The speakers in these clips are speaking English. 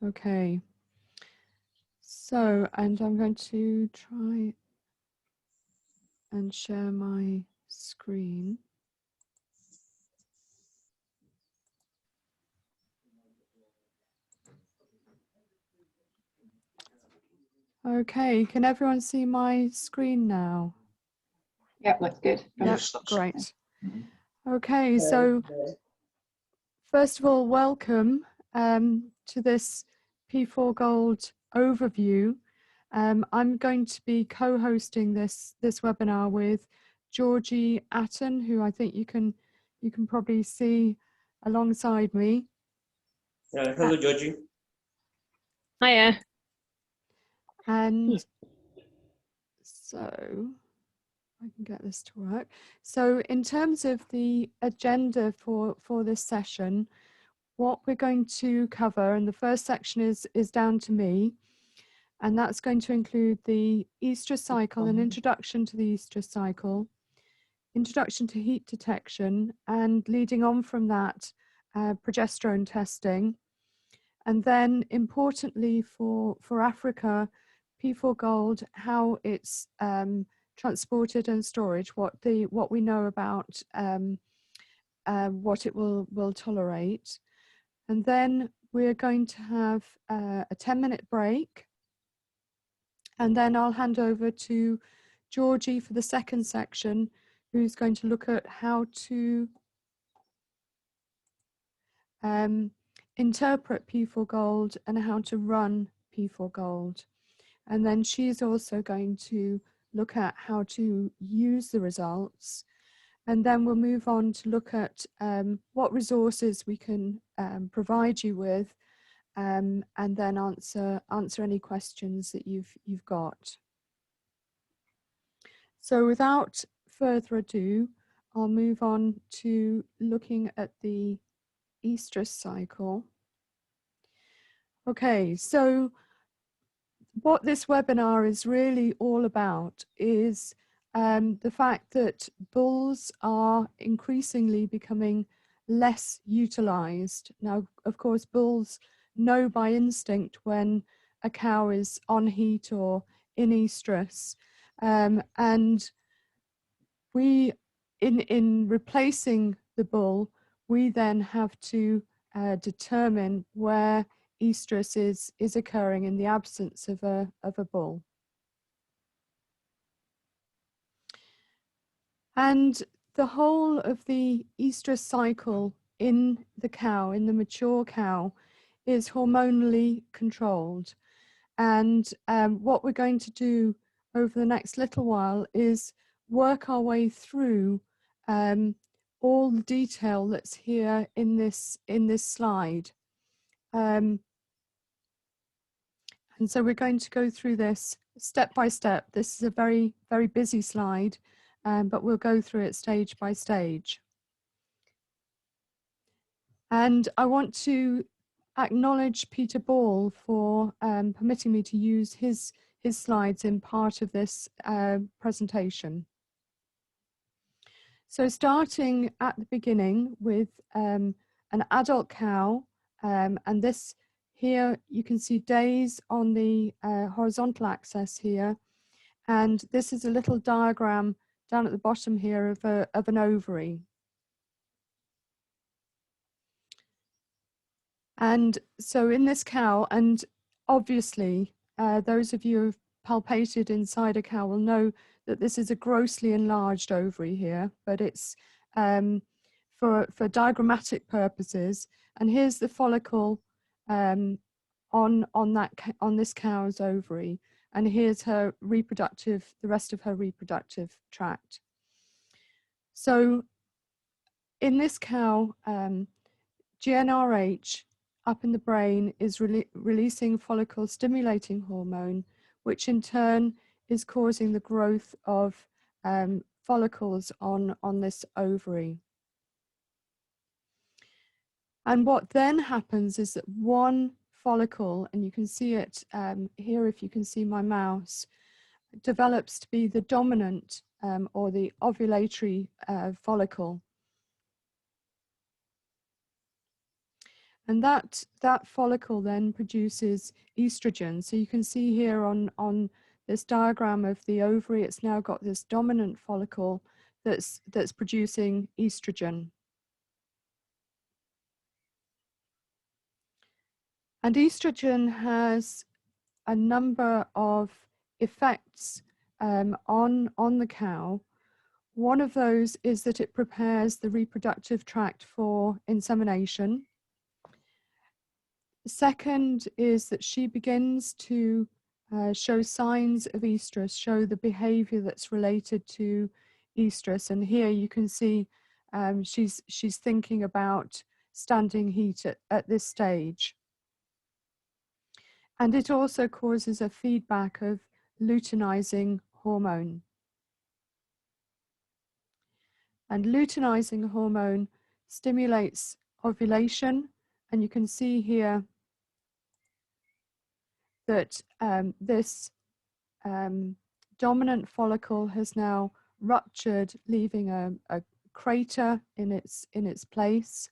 Okay. So, and I'm going to try and share my screen. Okay, can everyone see my screen now? Yep, that's good. Yep, great. Okay, so first of all, welcome to this P4Gold overview. I'm going to be co-hosting this webinar with Georgie Atten, who I think you can probably see alongside me. Hello, Georgie. Hiya. And so I can get this to work. So in terms of the agenda for this session, what we're going to cover, and the first section is down to me, and that's going to include the estrous cycle, an introduction to the estrous cycle, introduction to heat detection, and leading on from that, progesterone testing. And then importantly for Africa, P4Gold, how it's transported and storage, what we know about what it will tolerate. And then we're going to have a 10-minute break. And then I'll hand over to Georgie for the second section, who's going to look at how to interpret P4Gold and how to run P4Gold. And then she's also going to look at how to use the results. And then we'll move on to look at what resources we can provide you with, and then answer any questions that you've got. So without further ado, I'll move on to looking at the estrous cycle. Okay, so what this webinar is really all about is the fact that bulls are increasingly becoming less utilized. Now, of course, bulls know by instinct when a cow is on heat or in estrus, and we, in replacing the bull, we then have to determine where estrus is occurring in the absence of a bull. And the whole of the estrus cycle in the cow, in the mature cow, is hormonally controlled. And what we're going to do over the next little while is work our way through all the detail that's here in this slide. And so we're going to go through this step by step. This is a very, very busy slide, but we'll go through it stage by stage. And I want to acknowledge Peter Ball for permitting me to use his slides in part of this presentation. So starting at the beginning with an adult cow, and this here you can see days on the horizontal axis here, and this is a little diagram down at the bottom here of an ovary. And so in this cow, and obviously those of you who've palpated inside a cow will know that this is a grossly enlarged ovary here, but it's for diagrammatic purposes. And here's the follicle on this cow's ovary, and here's her the rest of her reproductive tract. So in this cow, GnRH up in the brain is releasing follicle stimulating hormone, which in turn is causing the growth of follicles on this ovary. And what then happens is that one follicle, and you can see it here if you can see my mouse, develops to be the dominant or the ovulatory follicle. And that follicle then produces estrogen. So you can see here on this diagram of the ovary, it's now got this dominant follicle that's producing estrogen. And estrogen has a number of effects on the cow. One of those is that it prepares the reproductive tract for insemination. The second is that she begins to show signs of estrus, show the behavior that's related to estrus. And here you can see she's thinking about standing heat at this stage. And it also causes a feedback of luteinizing hormone. And luteinizing hormone stimulates ovulation. And you can see here that this dominant follicle has now ruptured, leaving a crater in its place.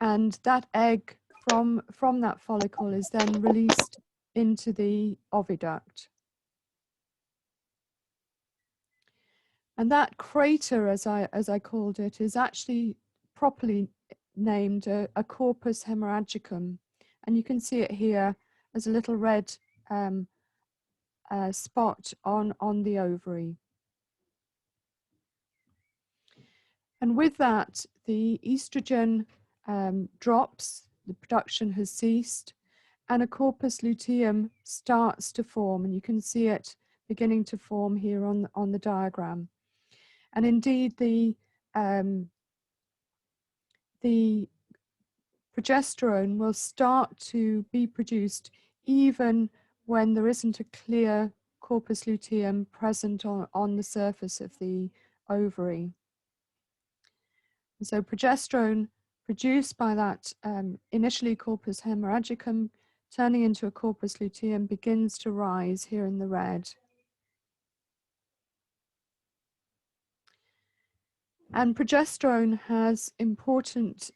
And that egg from that follicle is then released into the oviduct. And that crater, as I called it, is actually properly named a corpus hemorrhagicum. And you can see it here as a little red spot on the ovary. And with that, the estrogen drops, the production has ceased, and a corpus luteum starts to form. And you can see it beginning to form here on the diagram. And indeed, the progesterone will start to be produced even when there isn't a clear corpus luteum present on the surface of the ovary. So progesterone produced by that initially corpus hemorrhagicum turning into a corpus luteum begins to rise here in the red. And progesterone has important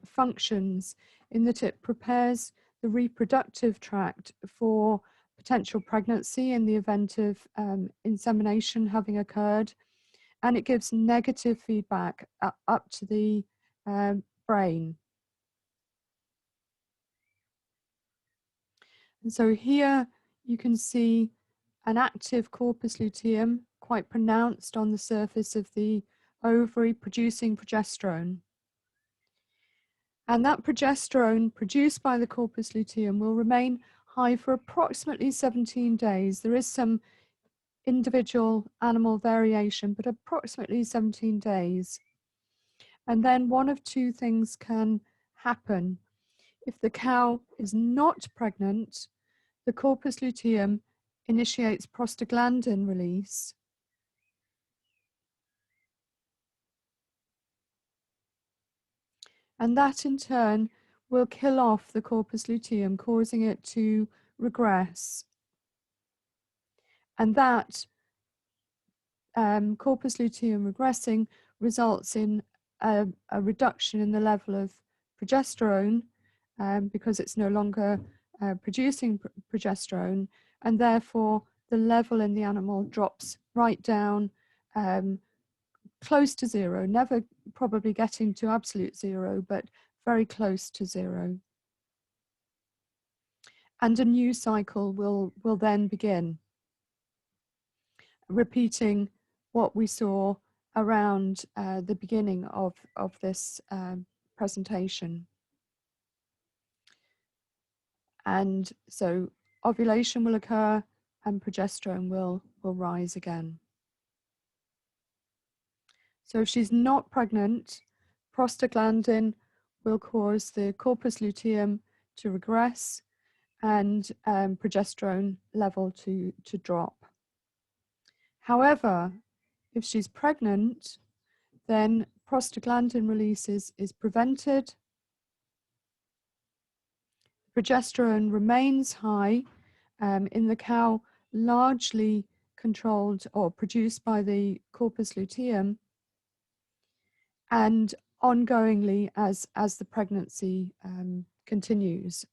functions in that it prepares the reproductive tract for potential pregnancy in the event of insemination having occurred, and it gives negative feedback up to the brain. And so here you can see an active corpus luteum quite pronounced on the surface of the ovary producing progesterone. And that progesterone produced by the corpus luteum will remain high for approximately 17 days. There is some individual animal variation, but approximately 17 days. And then one of two things can happen. If the cow is not pregnant, the corpus luteum initiates prostaglandin release. And that in turn will kill off the corpus luteum, causing it to regress. And that corpus luteum regressing results in a reduction in the level of progesterone because it's no longer producing progesterone, and therefore the level in the animal drops right down close to zero, never probably getting to absolute zero, but very close to zero. And a new cycle will then begin, repeating what we saw around the beginning of this presentation. And so ovulation will occur and progesterone will rise again. So if she's not pregnant, prostaglandin will cause the corpus luteum to regress and progesterone level to drop. However, if she's pregnant, then prostaglandin release is prevented. Progesterone remains high in the cow, largely controlled or produced by the corpus luteum, and ongoingly as the pregnancy continues.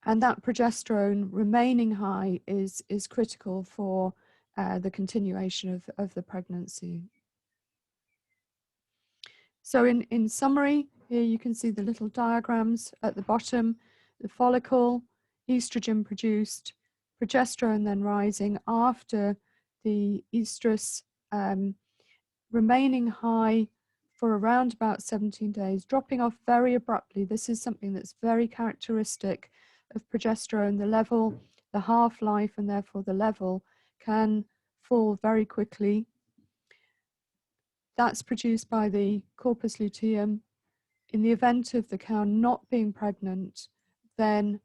And that progesterone remaining high is critical for the continuation of the pregnancy. So in summary, here you can see the little diagrams at the bottom, the follicle, estrogen produced, progesterone then rising after the estrus, remaining high for around about 17 days, dropping off very abruptly. This is something that's very characteristic of progesterone. The level, the half-life, and therefore the level can fall very quickly. That's produced by the corpus luteum. In the event of the cow not being pregnant, then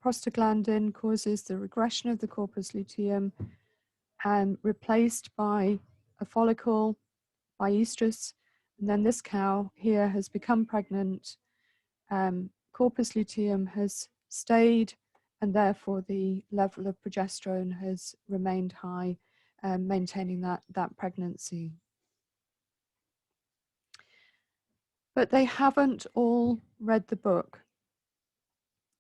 prostaglandin causes the regression of the corpus luteum and replaced by a follicle, by estrus, and then this cow here has become pregnant. Corpus luteum has stayed, and therefore the level of progesterone has remained high, maintaining that pregnancy. But they haven't all read the book.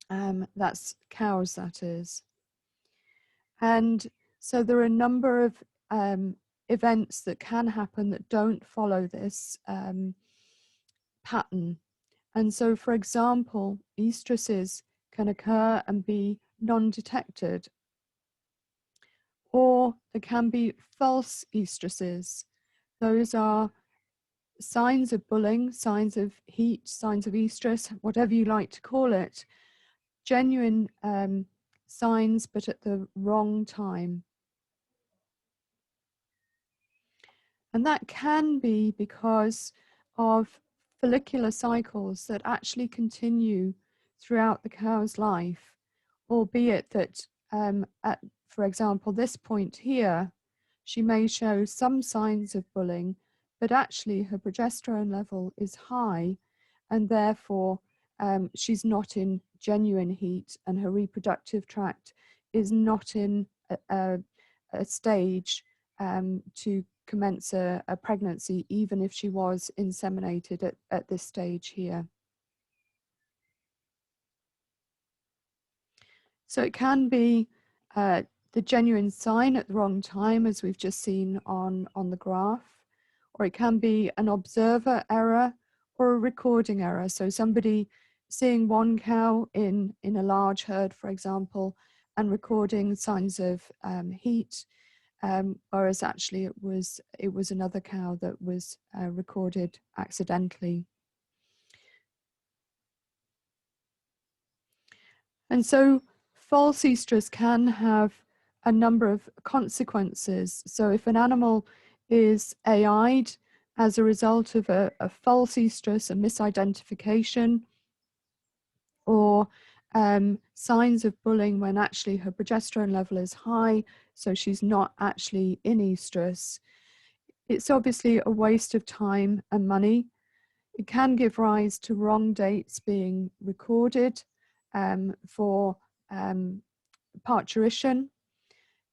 That's cows, that is. And so there are a number of events that can happen that don't follow this pattern. And so, for example, estruses can occur and be non-detected, or there can be false estruses. Those are signs of bulling, signs of heat, signs of estrus, whatever you like to call it, genuine signs, but at the wrong time. And that can be because of follicular cycles that actually continue throughout the cow's life, albeit that at, for example, this point here, she may show some signs of bulling, but actually her progesterone level is high, and therefore she's not in genuine heat, and her reproductive tract is not in a stage to commence a pregnancy, even if she was inseminated at this stage here. So it can be the genuine sign at the wrong time, as we've just seen on the graph, or it can be an observer error or a recording error. So somebody seeing one cow in a large herd, for example, and recording signs of heat, whereas actually it was another cow that was recorded accidentally. And so false estrus can have a number of consequences. So if an animal is AI'd as a result of a false estrus, a misidentification, or signs of bulling when actually her progesterone level is high, so she's not actually in estrus, it's obviously a waste of time and money. It can give rise to wrong dates being recorded for parturition,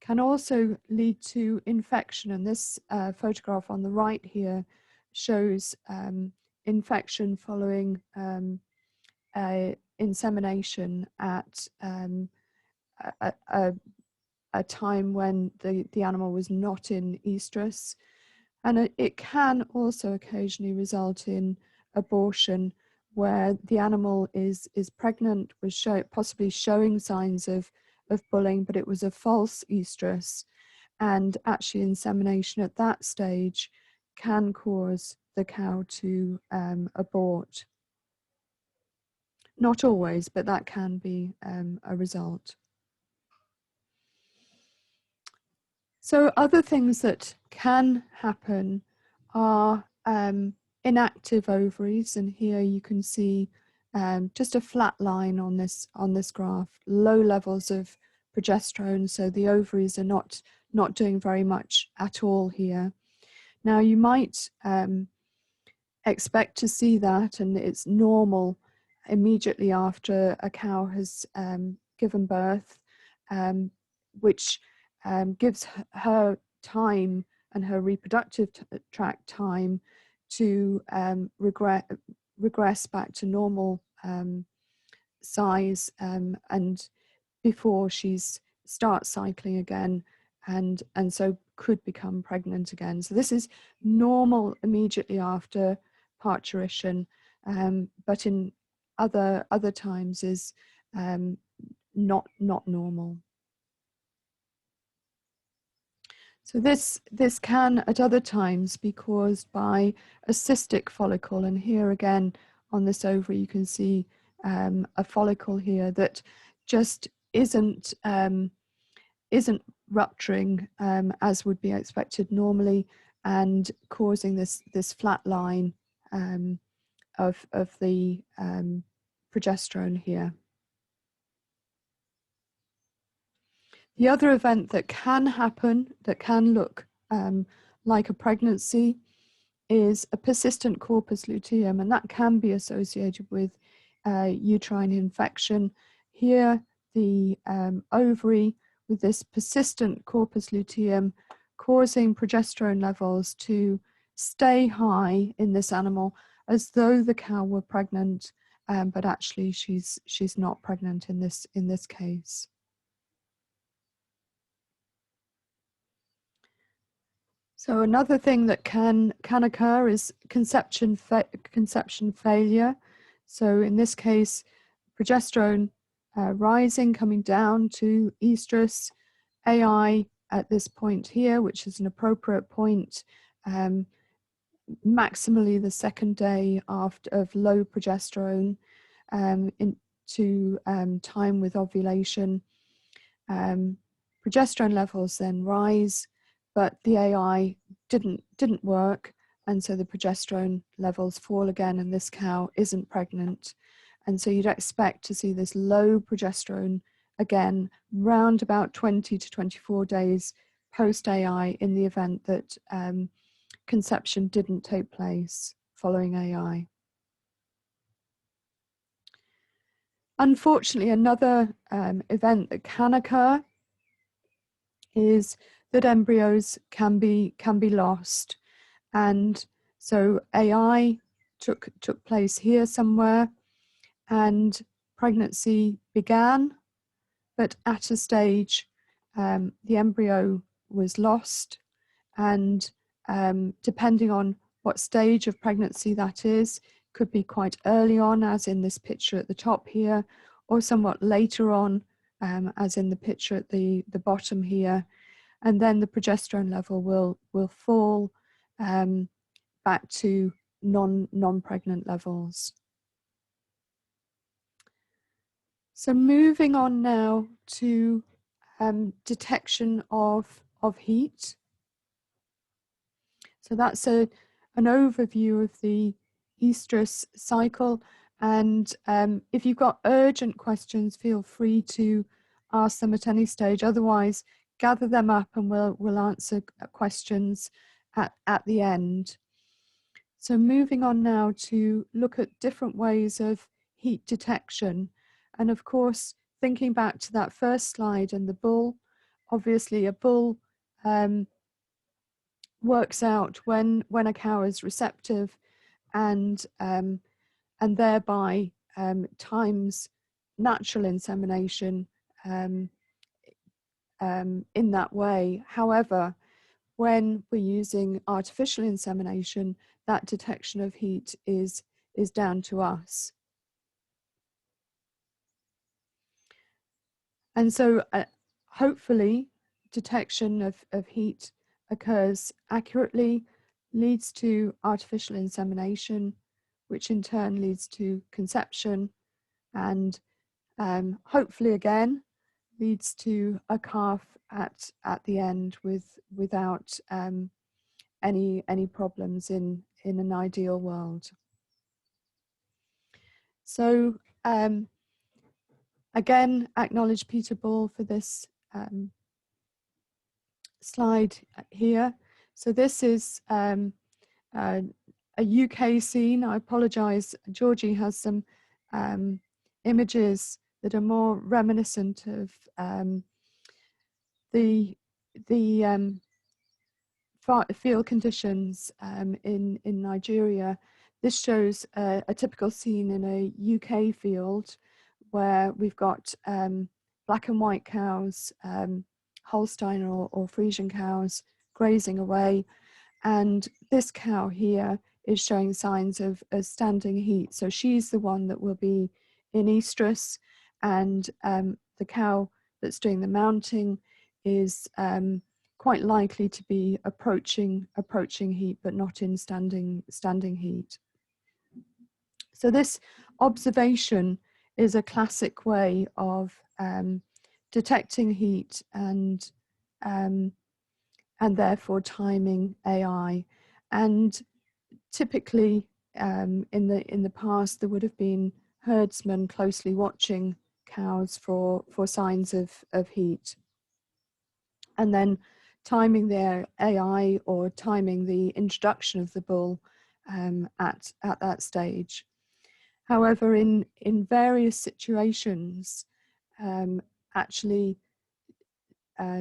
can also lead to infection. And this photograph on the right here shows infection following insemination at a time when the animal was not in estrus. And it can also occasionally result in abortion, where the animal is pregnant, was possibly showing signs of bulling, but it was a false estrus, and actually insemination at that stage can cause the cow to abort. Not always, but that can be a result. So other things that can happen are inactive ovaries, and here you can see just a flat line on this graph, low levels of progesterone, so the ovaries are not doing very much at all here. Now you might expect to see that, and it's normal immediately after a cow has given birth, which gives her time and her reproductive tract time to regress back to normal size and before she's starts cycling again and so could become pregnant again. So this is normal immediately after parturition, but in other times is not normal. So this can at other times be caused by a cystic follicle, and here again on this ovary you can see a follicle here that just isn't rupturing as would be expected normally, and causing this flat line of the progesterone here. The other event that can happen, that can look like a pregnancy, is a persistent corpus luteum, and that can be associated with uterine infection. Here, the ovary with this persistent corpus luteum causing progesterone levels to stay high in this animal as though the cow were pregnant, but actually she's not pregnant in this case. So another thing that can occur is conception failure. So in this case, progesterone rising, coming down to estrus, AI at this point here, which is an appropriate point, maximally the second day after of low progesterone into time with ovulation. Progesterone levels then rise, but the AI didn't work, and so the progesterone levels fall again, and this cow isn't pregnant. And so you'd expect to see this low progesterone again round about 20 to 24 days post AI in the event that conception didn't take place following AI. Unfortunately, another event that can occur is that embryos can be lost, and so AI took place here somewhere, and pregnancy began, but at a stage the embryo was lost, and depending on what stage of pregnancy that is, could be quite early on, as in this picture at the top here, or somewhat later on, as in the picture at the bottom here, and then the progesterone level will fall back to non-pregnant levels. So moving on now to detection of heat. So that's an overview of the estrus cycle, and if you've got urgent questions, feel free to ask them at any stage. Otherwise, gather them up and we'll answer questions at the end. So moving on now to look at different ways of heat detection. And of course, thinking back to that first slide and the bull, obviously a bull works out when a cow is receptive, and thereby times natural insemination in that way. However, when we're using artificial insemination, that detection of heat is down to us. And so hopefully detection of heat occurs accurately, leads to artificial insemination, which in turn leads to conception, and hopefully again leads to a calf at the end without any problems in an ideal world. So again, acknowledge Peter Ball for this slide here. So this is a UK scene. I apologise, Georgie has some images that are more reminiscent of the field conditions in Nigeria. This shows a typical scene in a UK field where we've got black and white cows, Holstein or Friesian cows grazing away, and this cow here is showing signs of standing heat. So she's the one that will be in estrus, and the cow that's doing the mounting is quite likely to be approaching heat, but not in standing heat. So this observation is a classic way of detecting heat and therefore timing AI. And typically in the past there would have been herdsmen closely watching cows for signs of heat, and then timing their AI or timing the introduction of the bull at that stage. However, in various situations, actually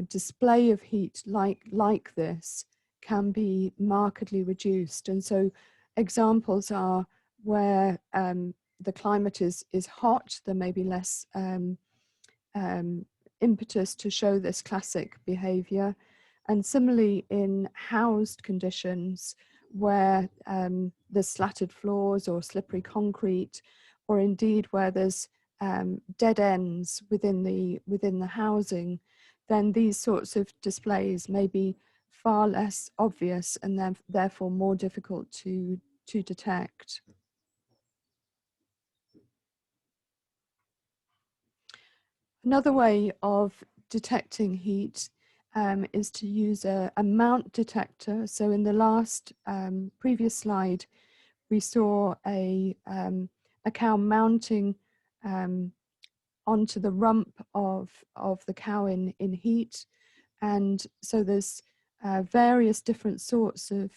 display of heat like this can be markedly reduced. And so examples are where the climate is hot, there may be less impetus to show this classic behavior. And similarly in housed conditions where there's slatted floors or slippery concrete, or indeed where there's dead ends within the housing, then these sorts of displays may be far less obvious and then therefore more difficult to detect. Another way of detecting heat is to use a mount detector. So in the last previous slide, we saw a cow mounting onto the rump of the cow in heat. And so there's various different sorts of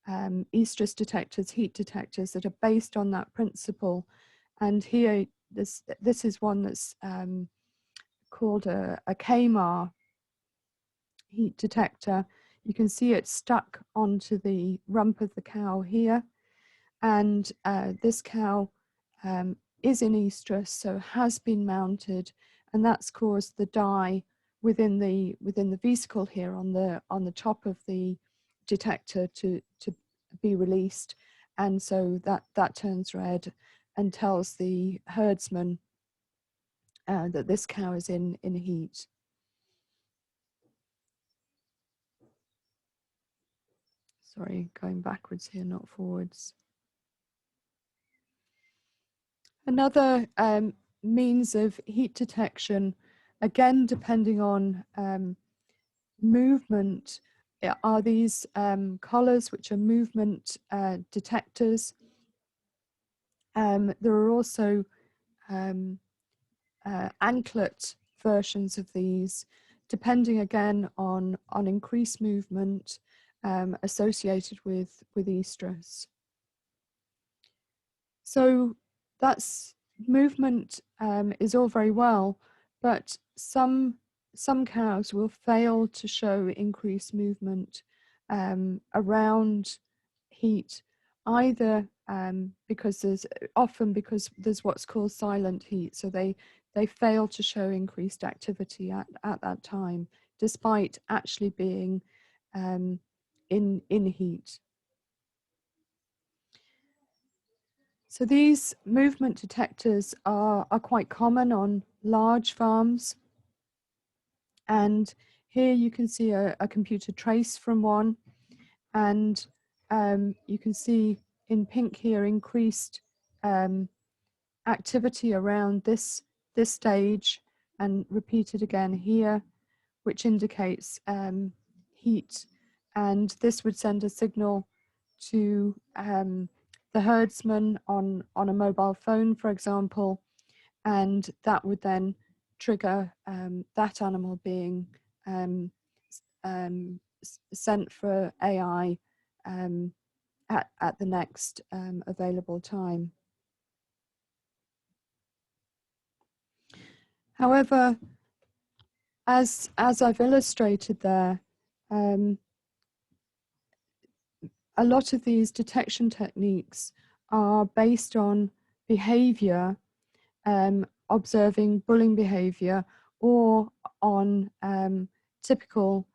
estrus detectors, heat detectors that are based on that principle. And here, this is one that's called a K-Mart heat detector. You can see it stuck onto the rump of the cow here. And this cow is in estrus, so has been mounted, and that's caused the dye within the vesicle here on the top of the detector to be released, and so that turns red and tells the herdsman that this cow is in heat. Sorry, going backwards here, not forwards. Another means of heat detection, again depending on movement, are these collars, which are movement detectors. There are also anklet versions of these, depending again on increased movement associated with estrus. So that's movement is all very well, but some cows will fail to show increased movement around heat, either because there's what's called silent heat, so they fail to show increased activity at that time, despite actually being in heat. So these movement detectors are quite common on large farms. And here you can see a computer trace from one. And you can see in pink here increased activity around this stage, and repeated again here, which indicates heat. And this would send a signal to the herdsman on a mobile phone, for example, and that would then trigger that animal being sent for AI at the next available time. However, as I've illustrated there, a lot of these detection techniques are based on behavior, observing bullying behavior, or on typical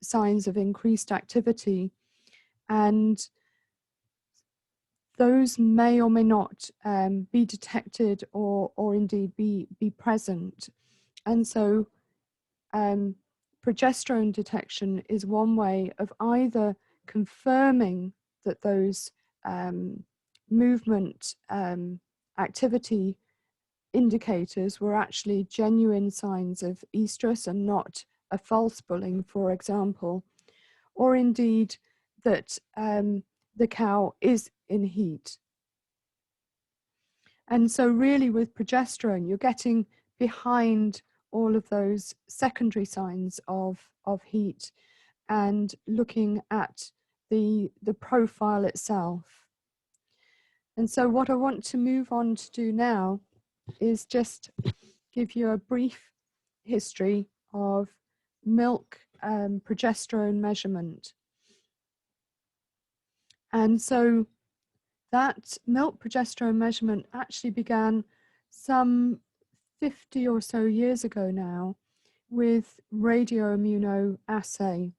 signs of increased activity. And those may or may not be detected or indeed be present. And so progesterone detection is one way of either confirming that those movement activity indicators were actually genuine signs of estrus and not a false bullying, for example, or indeed that the cow is in heat. And so really with progesterone, you're getting behind all of those secondary signs of heat and looking at the profile itself. And so what I want to move on to do now is just give you a brief history of milk progesterone measurement. And so that milk progesterone measurement actually began some 50 or so years ago now with radioimmunoassay.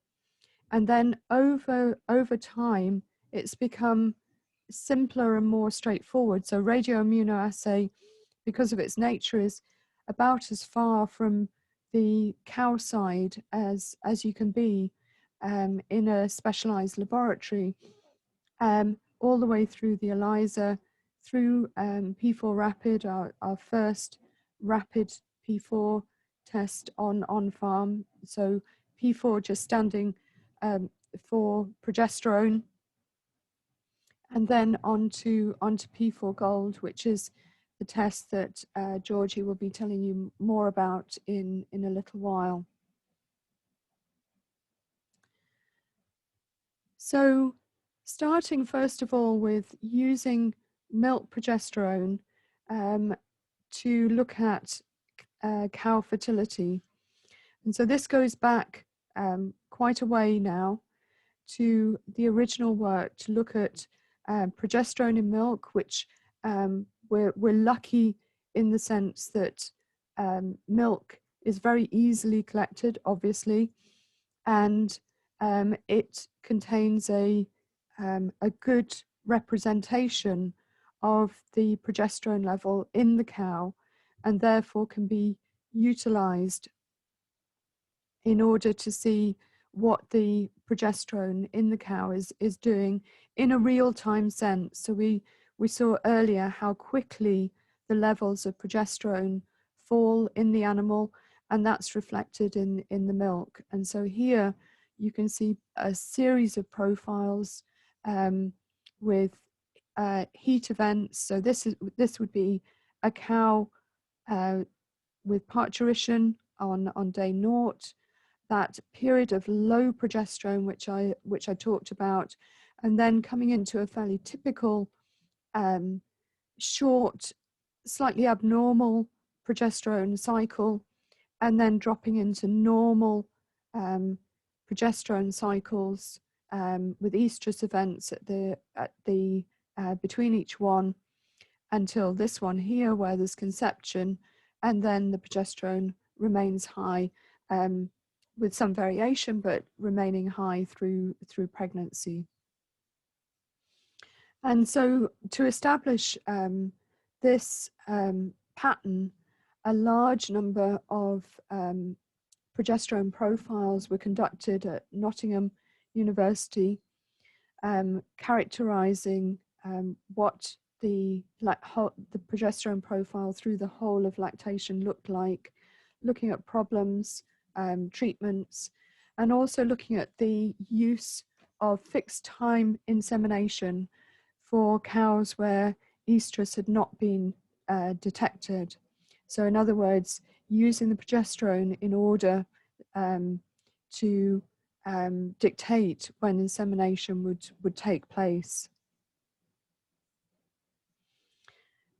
And then over time, it's become simpler and more straightforward. So radioimmunoassay, because of its nature, is about as far from the cow side as you can be in a specialized laboratory, all the way through the ELISA, through P4 Rapid, our first rapid P4 test on farm. So P4 just standing for progesterone, and then onto P4Gold, which is the test that Georgie will be telling you more about in a little while. So starting first of all with using milk progesterone to look at cow fertility. And so this goes back quite a way now to the original work to look at progesterone in milk, which we're lucky in the sense that milk is very easily collected, obviously, and it contains a good representation of the progesterone level in the cow, and therefore can be utilized in order to see what the progesterone in the cow is doing in a real-time sense. So we saw earlier how quickly the levels of progesterone fall in the animal, and that's reflected in the milk. And so here you can see a series of profiles with heat events. So this would be a cow with parturition on day 0, that period of low progesterone which I talked about, and then coming into a fairly typical short, slightly abnormal progesterone cycle, and then dropping into normal progesterone cycles with estrus events at the between each one, until this one here where there's conception, and then the progesterone remains high with some variation, but remaining high through pregnancy. And so to establish this pattern, a large number of progesterone profiles were conducted at Nottingham University, characterizing what the progesterone profile through the whole of lactation looked like, looking at problems, treatments, and also looking at the use of fixed time insemination for cows where estrus had not been detected. So in other words, using the progesterone in order to dictate when insemination would take place.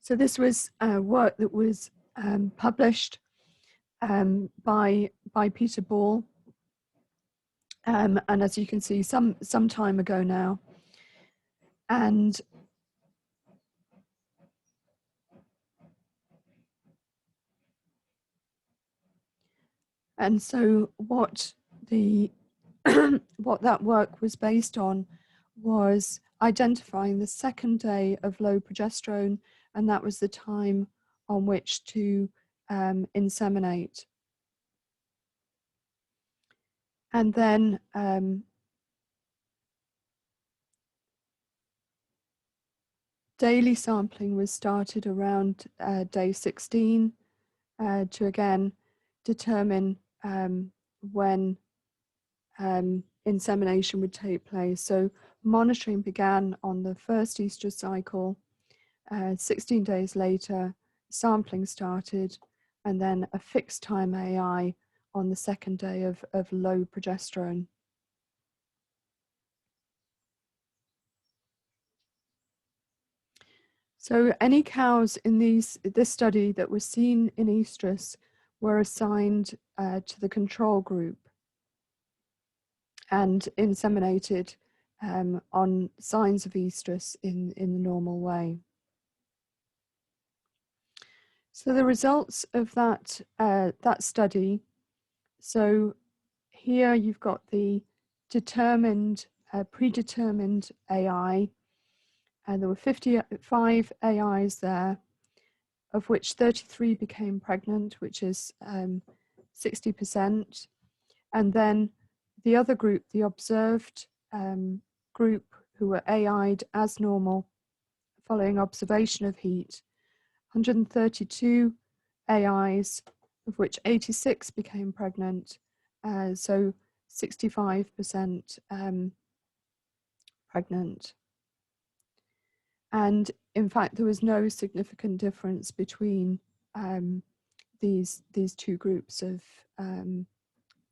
So this was work that was published by Peter Ball and as you can see, some time ago now. And so what the what that work was based on was identifying the second day of low progesterone, and that was the time on which to inseminate. And then daily sampling was started around day 16 to again determine when insemination would take place. So monitoring began on the first estrous cycle. 16 days later, sampling started, and then a fixed time AI on the second day of low progesterone. So any cows in this study that were seen in estrus were assigned to the control group and inseminated on signs of estrus in the normal way. So the results of that study, so here you've got the determined, predetermined AI, and there were 55 AIs there, of which 33 became pregnant, which is 60%. And then the other group, the observed group, who were AI'd as normal following observation of heat, 132 AIs, of which 86 became pregnant, so 65% pregnant. And in fact, there was no significant difference between these two groups of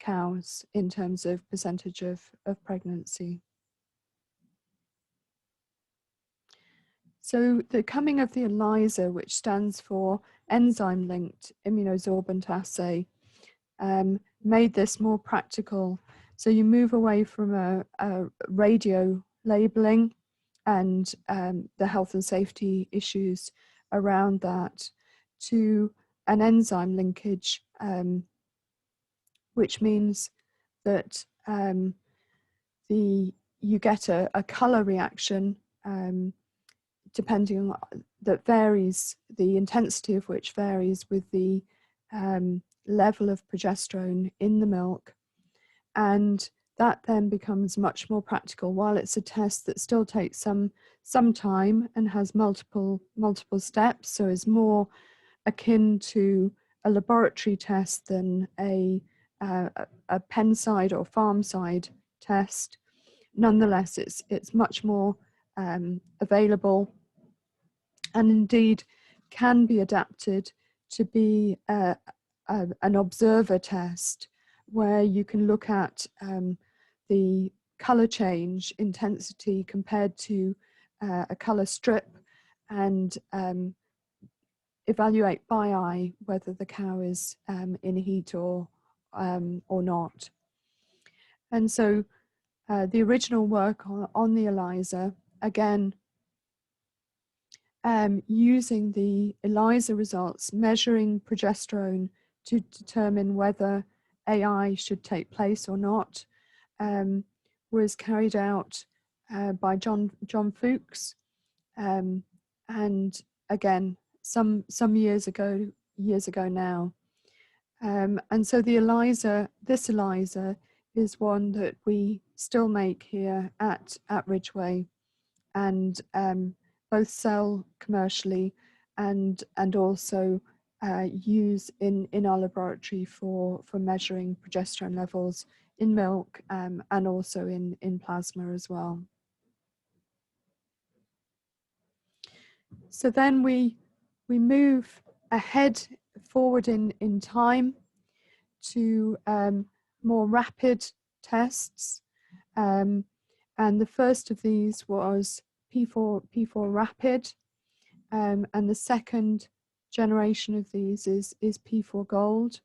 cows in terms of percentage of pregnancy. So the coming of the ELISA, which stands for Enzyme-Linked Immunosorbent Assay, made this more practical. So you move away from a radio labeling and the health and safety issues around that to an enzyme linkage, which means that you get a color reaction depending on that varies, the intensity of which varies with the level of progesterone in the milk, and that then becomes much more practical. While it's a test that still takes some time and has multiple steps, so is more akin to a laboratory test than a pen side or farm side test. Nonetheless, it's much more available, and indeed can be adapted to be an observer test, where you can look at the color change intensity compared to a color strip and evaluate by eye whether the cow is in heat or not. And so the original work on the ELISA, again, using the ELISA results, measuring progesterone to determine whether AI should take place or not, was carried out by John Fuchs, and again some years ago now. And so the ELISA, this ELISA, is one that we still make here at Ridgeway, and both sell commercially and also use in our laboratory for measuring progesterone levels in milk and also in plasma as well. So then we move forward in time to more rapid tests, and the first of these was P4 Rapid, and the second generation of these is P4Gold,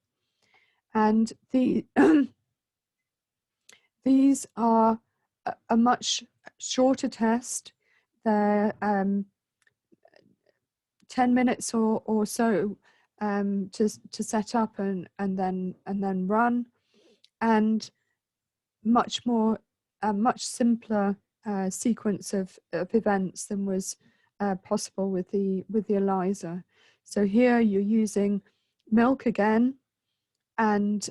and these are a much shorter test. They're 10 minutes or so to set up and then run, and much simpler sequence of events than was possible with the ELISA. So here you're using milk again, and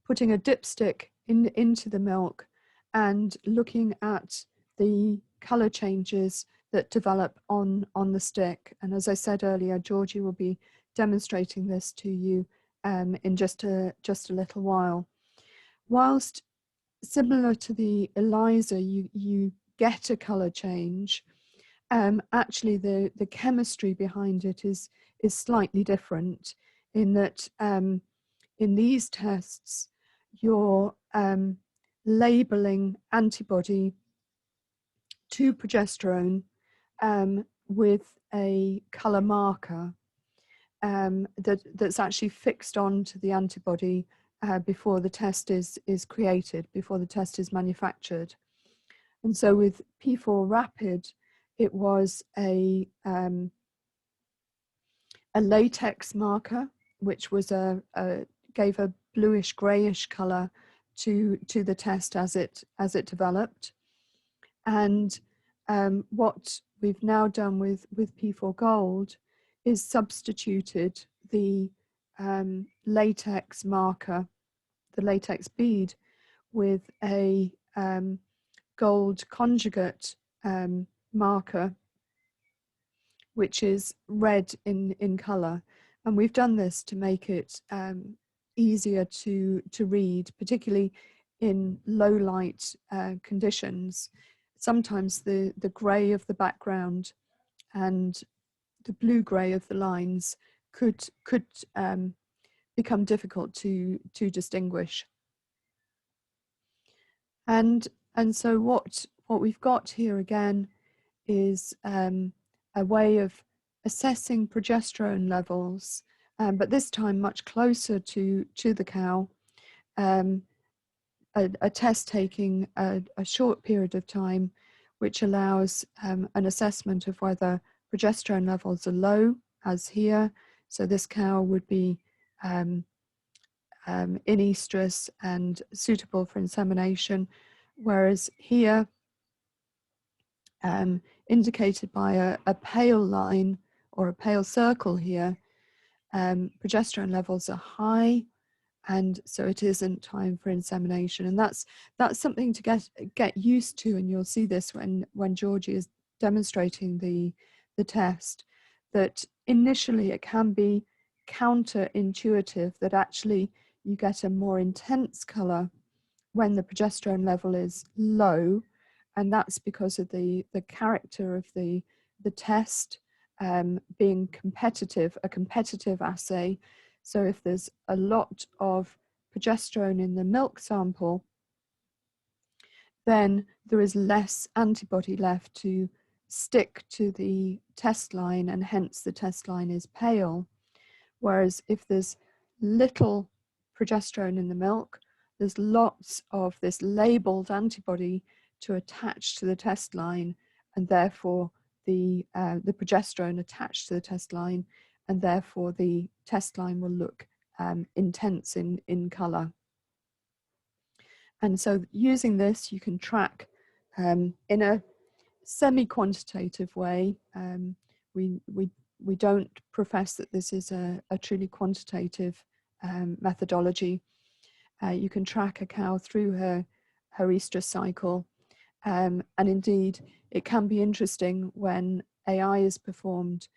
putting a dipstick into the milk and looking at the color changes that develop on the stick. And as I said earlier, Georgie will be demonstrating this to you in just a little while. Whilst similar to the ELISA, you get a color change, actually the chemistry behind it is slightly different, in that in these tests you're labeling antibody to progesterone with a color marker that's actually fixed onto the antibody before the test is created, before the test is manufactured. And so with P4 Rapid, it was a latex marker, which was gave a bluish grayish color to the test as it developed. And what we've now done with P4Gold is substituted the latex marker, the latex bead, with a gold conjugate marker, which is red in color. And we've done this to make it easier to read, particularly in low light conditions. Sometimes the gray of the background and the blue gray of the lines could become difficult to distinguish. And so what we've got here again is a way of assessing progesterone levels, but this time much closer to the cow. A test taking a short period of time, which allows an assessment of whether progesterone levels are low, as here. So this cow would be in estrus and suitable for insemination, whereas here, indicated by a pale line or a pale circle here, progesterone levels are high, and so it isn't time for insemination. And that's something to get used to, and you'll see this when Georgie is demonstrating the test, that initially it can be counterintuitive that actually you get a more intense color when the progesterone level is low, and that's because of the character of the test being competitive, a competitive assay. So if there's a lot of progesterone in the milk sample, then there is less antibody left to stick to the test line, and hence the test line is pale. Whereas if there's little progesterone in the milk, there's lots of this labeled antibody to attach to the test line, and therefore the progesterone attached to the test line, and therefore the test line will look intense in color. And so using this, you can track in a semi-quantitative way. We don't profess that this is a truly quantitative methodology. You can track a cow through her estrus cycle, and indeed it can be interesting when AI is performed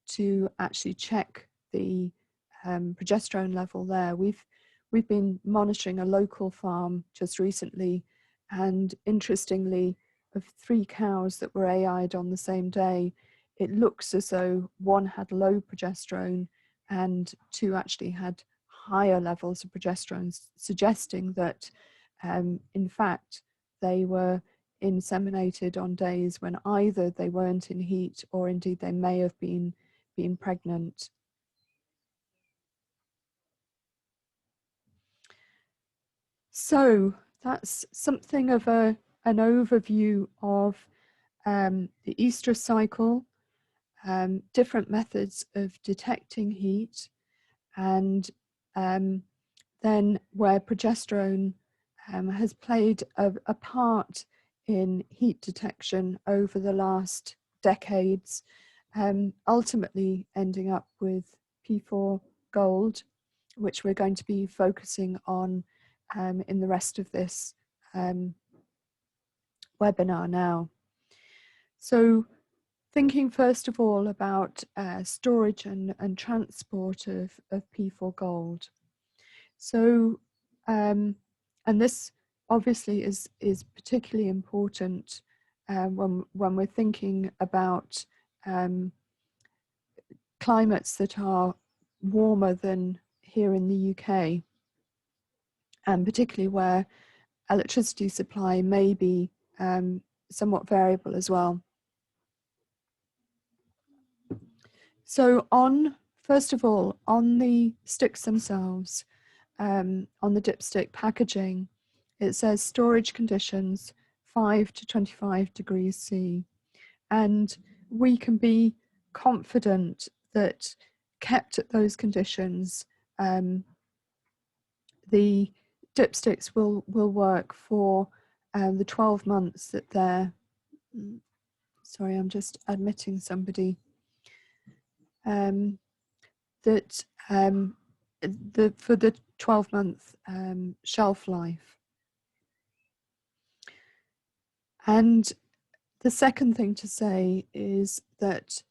to actually check the progesterone level there. We've been monitoring a local farm just recently, and interestingly, of 3 cows that were AI'd on the same day, it looks as though 1 had low progesterone and 2 actually had higher levels of progesterone, suggesting that in fact they were inseminated on days when either they weren't in heat or indeed they may have been pregnant. So that's something of an overview of the estrous cycle, different methods of detecting heat, and then where progesterone has played a part in heat detection over the last decades, ultimately ending up with P4Gold, which we're going to be focusing on in the rest of this webinar now. So thinking first of all about storage and transport of P4Gold. So, and this obviously is particularly important when we're thinking about climates that are warmer than here in the UK, and particularly where electricity supply may be somewhat variable as well. So first of all, on the sticks themselves, on the dipstick packaging, it says storage conditions 5 to 25 degrees C. And we can be confident that kept at those conditions, the dipsticks will work for the 12 months that they're, sorry, I'm just admitting somebody, that for the 12-month shelf life. And the second thing to say is that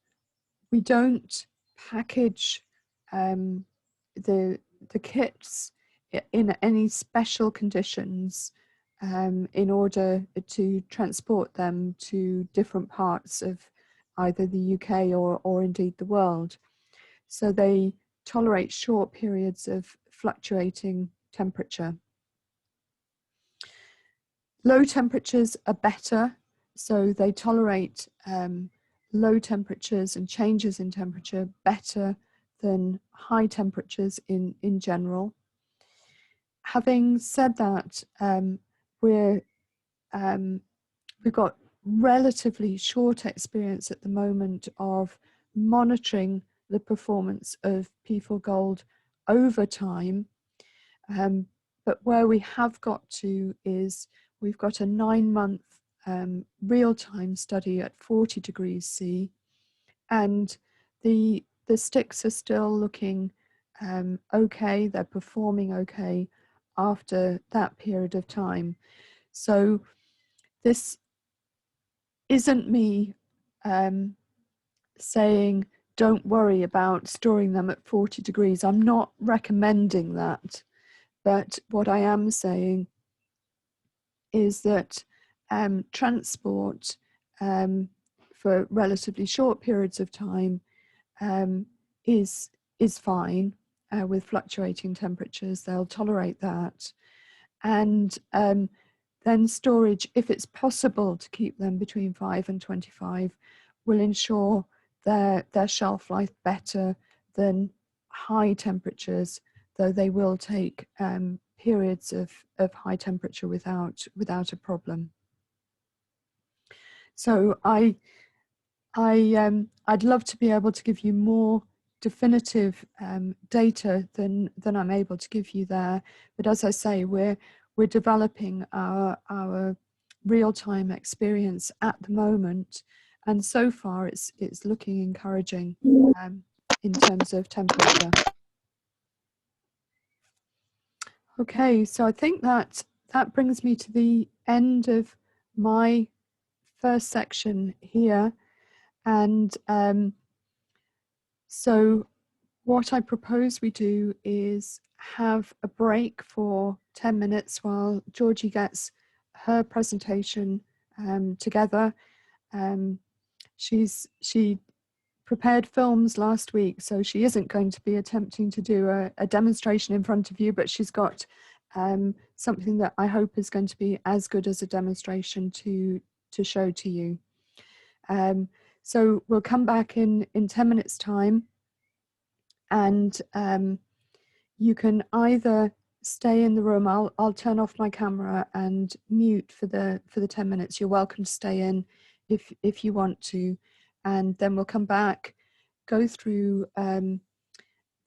we don't package the kits in any special conditions in order to transport them to different parts of either the UK or indeed the world. So they tolerate short periods of fluctuating temperature. Low temperatures are better, so they tolerate low temperatures and changes in temperature better than high temperatures in general. Having said that, we've got relatively short experience at the moment of monitoring the performance of P4Gold over time. But where we have got to is we've got a 9-month real-time study at 40 degrees C, and the sticks are still looking okay, they're performing okay after that period of time. So this isn't me saying don't worry about storing them at 40 degrees. I'm not recommending that. But what I am saying is that transport for relatively short periods of time is fine with fluctuating temperatures. They'll tolerate that. And then storage, if it's possible to keep them between 5 and 25, will ensure their shelf life better than high temperatures, though they will take periods of high temperature without a problem. So I'd love to be able to give you more definitive data than I'm able to give you there, but as I say, we're developing our real-time experience at the moment, and so far it's looking encouraging in terms of temperature. Okay, so I think that brings me to the end of my first section here, and so what I propose we do is have a break for 10 minutes while Georgie gets her presentation together. She prepared films last week, so she isn't going to be attempting to do a demonstration in front of you, but she's got something that I hope is going to be as good as a demonstration to show to you. So we'll come back in 10 minutes time, and you can either stay in the room. I'll turn off my camera and mute for the 10 minutes. You're welcome to stay in if you want to, and then we'll come back, go through the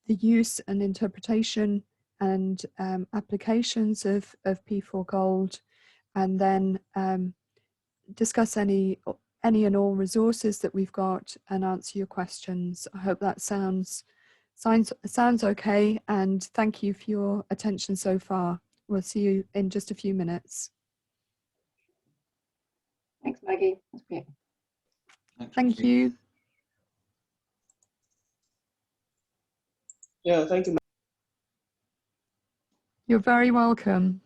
use and interpretation and applications of P4Gold, and then discuss any and all resources that we've got and answer your questions. I hope that sounds okay, and thank you for your attention so far. We'll see you in just a few minutes. Thanks, Maggie. That's great. Thank you. Yeah, thank you. You're very welcome.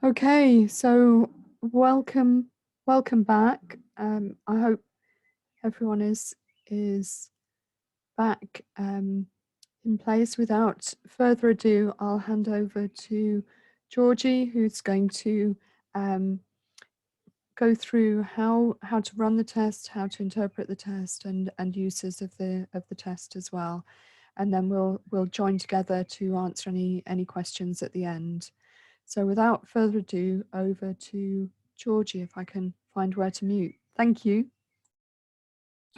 Okay, so welcome back. I hope everyone is back in place. Without further ado, I'll hand over to Georgie, who's going to go through how to run the test, how to interpret the test, and uses of the test as well. And then we'll join together to answer any questions at the end. So without further ado, over to Georgie, if I can find where to mute. Thank you.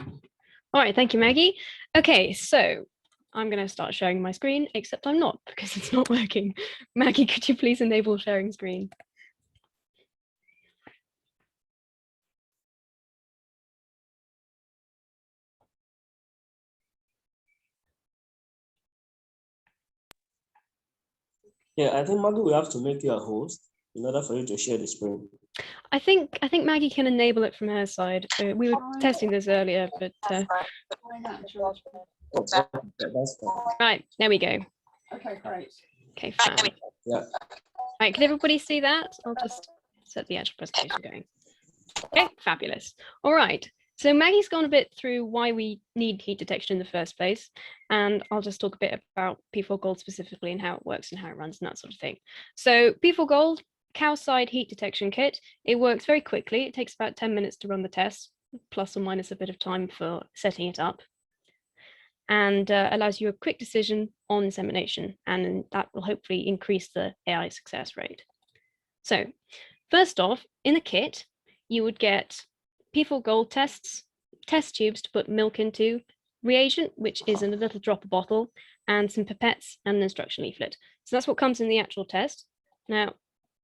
All right, thank you, Maggie. Okay, so I'm going to start sharing my screen, except I'm not because it's not working. Maggie, could you please enable sharing screen? Yeah, I think Maggie will have to make you a host in order for you to share the screen. I think Maggie can enable it from her side. We were testing this earlier, but Okay, that's fine. right, there we go. Okay, great. Okay, fine. Yeah. Right, can everybody see that? I'll just set the actual presentation going. Okay, fabulous. All right, so Maggie's gone a bit through why we need heat detection in the first place, and I'll just talk a bit about P4Gold specifically and how it works and how it runs and that sort of thing. So P4Gold, cow-side heat detection kit, it works very quickly. It takes about 10 minutes to run the test, plus or minus a bit of time for setting it up, and allows you a quick decision on insemination, and that will hopefully increase the AI success rate. So first off, in the kit, you would get P4Gold test tubes to put milk into, reagent, which is in a little dropper bottle, and some pipettes and an instruction leaflet. So that's what comes in the actual test. Now,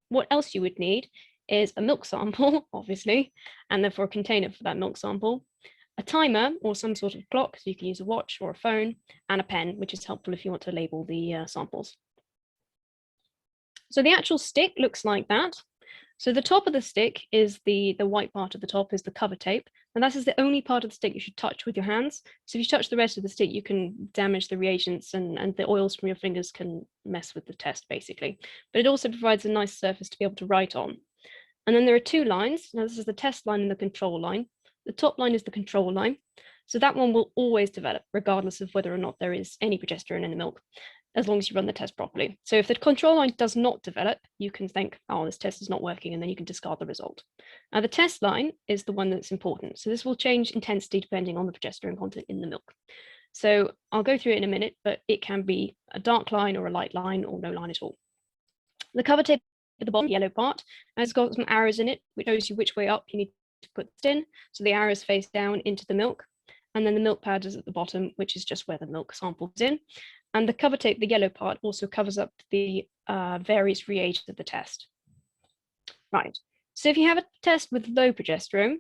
what else you would need is a milk sample, obviously, and therefore a container for that milk sample, a timer or some sort of clock, so you can use a watch or a phone, and a pen, which is helpful if you want to label the samples. So the actual stick looks like that. So the top of the stick is the white part of the top is the cover tape, and that is the only part of the stick you should touch with your hands. So if you touch the rest of the stick, you can damage the reagents and the oils from your fingers can mess with the test basically. But it also provides a nice surface to be able to write on. And then there are two lines. Now this is the test line and the control line. The top line is the control line. So that one will always develop regardless of whether or not there is any progesterone in the milk, as long as you run the test properly. So if the control line does not develop, you can think, oh, this test is not working, and then you can discard the result. Now the test line is the one that's important. So this will change intensity depending on the progesterone content in the milk. So I'll go through it in a minute, but it can be a dark line or a light line or no line at all. The cover tape at the bottom, yellow part, has got some arrows in it, which shows you which way up you need to put this in. So the arrows face down into the milk, and then the milk pad is at the bottom, which is just where the milk sample is in. And the cover tape, the yellow part, also covers up the various reagents of the test. Right, so if you have a test with low progesterone,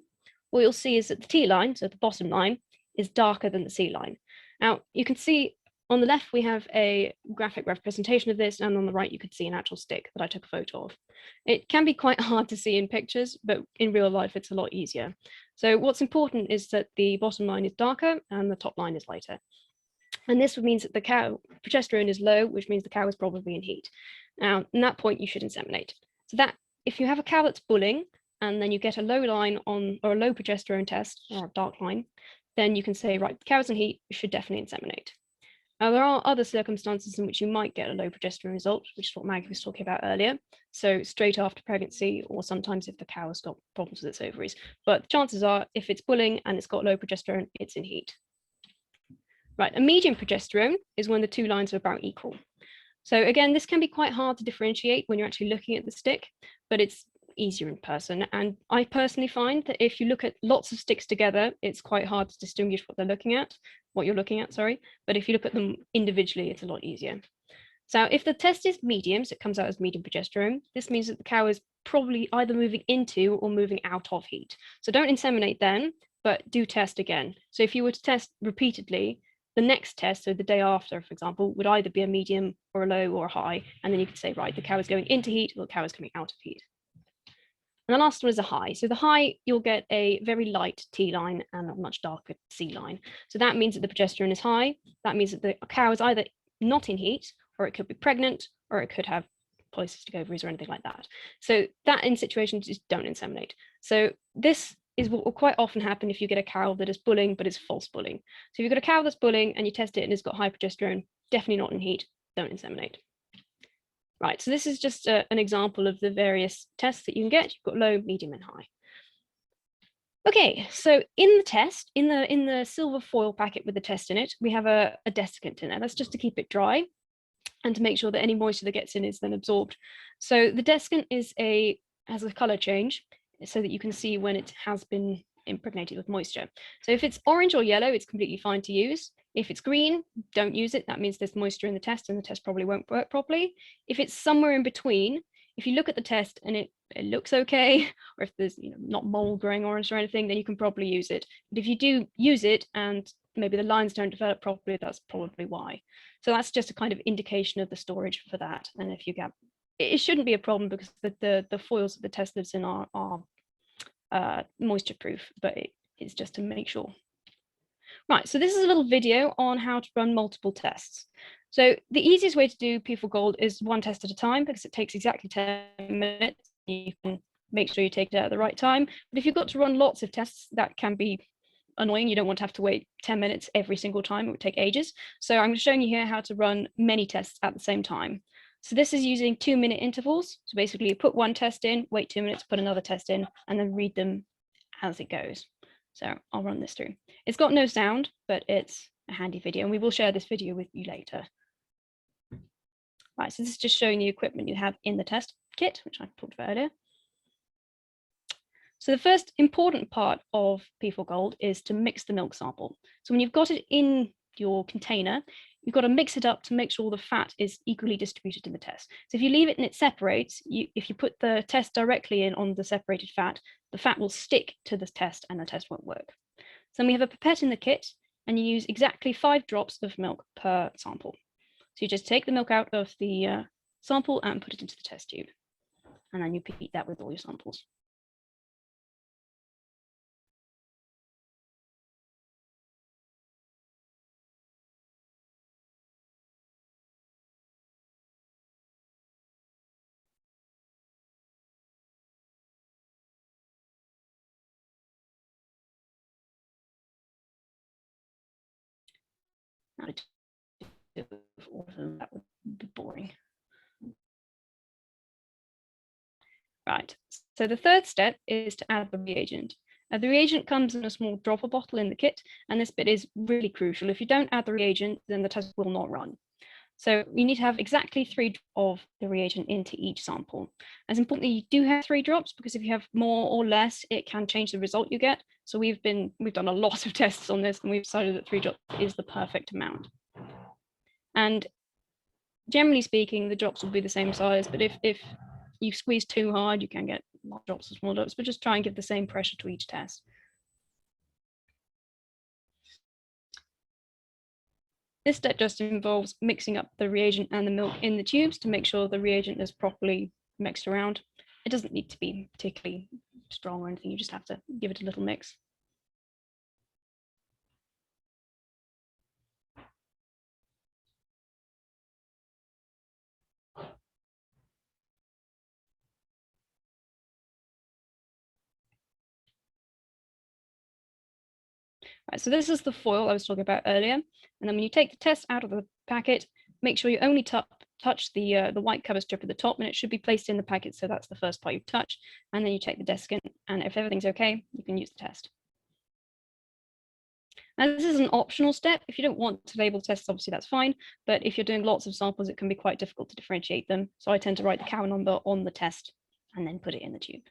what you'll see is that the T line, so the bottom line, is darker than the C line. Now, you can see on the left, we have a graphic representation of this, and on the right, you could see an actual stick that I took a photo of. It can be quite hard to see in pictures, but in real life, it's a lot easier. So what's important is that the bottom line is darker and the top line is lighter. And this means that the cow progesterone is low, which means the cow is probably in heat. Now, at that point, you should inseminate. So that if you have a cow that's bulling, and then you get a low line on or a low progesterone test or a dark line, then you can say, right, the cow's in heat, you should definitely inseminate. Now, there are other circumstances in which you might get a low progesterone result, which is what Maggie was talking about earlier. So straight after pregnancy, or sometimes if the cow has got problems with its ovaries. But the chances are, if it's bulling and it's got low progesterone, it's in heat. Right, a medium progesterone is when the two lines are about equal. So again, this can be quite hard to differentiate when you're actually looking at the stick, but it's easier in person. And I personally find that if you look at lots of sticks together, it's quite hard to distinguish what you're looking at, sorry. But if you look at them individually, it's a lot easier. So if the test is medium, so it comes out as medium progesterone, this means that the cow is probably either moving into or moving out of heat. So don't inseminate then, but do test again. So if you were to test repeatedly, the next test, so the day after, for example, would either be a medium or a low or a high, and then you could say, right, the cow is going into heat or the cow is coming out of heat. And the last one is a high. So the high, you'll get a very light T line and a much darker C line. So that means that the progesterone is high. That means that the cow is either not in heat, or it could be pregnant, or it could have polycystic ovaries or anything like that. So that in situations, just don't inseminate. So this is what will quite often happen if you get a cow that is bulling, but is false bulling. So if you've got a cow that's bulling and you test it and it's got high progesterone, definitely not in heat, don't inseminate. Right, so this is just an example of the various tests that you can get. You've got low, medium, and high. Okay, so in the test, in the silver foil packet with the test in it, we have a desiccant in there. That's just to keep it dry and to make sure that any moisture that gets in is then absorbed. So the desiccant has a color change so that you can see when it has been impregnated with moisture. So if it's orange or yellow, it's completely fine to use. If it's green, don't use it. That means there's moisture in the test and the test probably won't work properly. If it's somewhere in between, if you look at the test and it looks okay, or if there's not mold growing orange or anything, then you can probably use it. But if you do use it and maybe the lines don't develop properly, that's probably why. So that's just a kind of indication of the storage for that. And if you get, it shouldn't be a problem because the foils that the test lives in are moisture proof, but it's just to make sure. Right, so this is a little video on how to run multiple tests. So the easiest way to do P4Gold is one test at a time because it takes exactly 10 minutes. You can make sure you take it out at the right time. But if you've got to run lots of tests, that can be annoying. You don't want to have to wait 10 minutes every single time. It would take ages. So I'm showing you here how to run many tests at the same time. So this is using 2-minute intervals. So basically you put one test in, wait 2 minutes, put another test in, and then read them as it goes. So I'll run this through. It's got no sound, but it's a handy video, and we will share this video with you later. Right, so this is just showing you equipment you have in the test kit, which I talked about earlier. So the first important part of P4Gold is to mix the milk sample. So when you've got it in your container, you've got to mix it up to make sure the fat is equally distributed in the test. So if you leave it and it separates, if you put the test directly in on the separated fat, the fat will stick to the test and the test won't work. So then we have a pipette in the kit, and you use exactly 5 drops of milk per sample. So you just take the milk out of the sample and put it into the test tube. And then you repeat that with all your samples. That would be boring. Right, so the third step is to add the reagent. The reagent comes in a small dropper bottle in the kit, and this bit is really crucial. If you don't add the reagent, then the test will not run. So you need to have exactly 3 drops of the reagent into each sample. It's important that you do have 3 drops because if you have more or less, it can change the result you get. So we've done a lot of tests on this, and we've decided that 3 drops is the perfect amount. And generally speaking, the drops will be the same size, but if you squeeze too hard, you can get large drops or small drops, but just try and give the same pressure to each test. This step just involves mixing up the reagent and the milk in the tubes to make sure the reagent is properly mixed around. It doesn't need to be particularly strong or anything, you just have to give it a little mix. Right, so this is the foil I was talking about earlier. And then when you take the test out of the packet, make sure you only touch the white cover strip at the top, and it should be placed in the packet. So that's the first part you touch. And then you take the desiccant, and if everything's okay, you can use the test. Now, this is an optional step. If you don't want to label the tests, obviously that's fine. But if you're doing lots of samples, it can be quite difficult to differentiate them. So I tend to write the cow number on the test and then put it in the tube.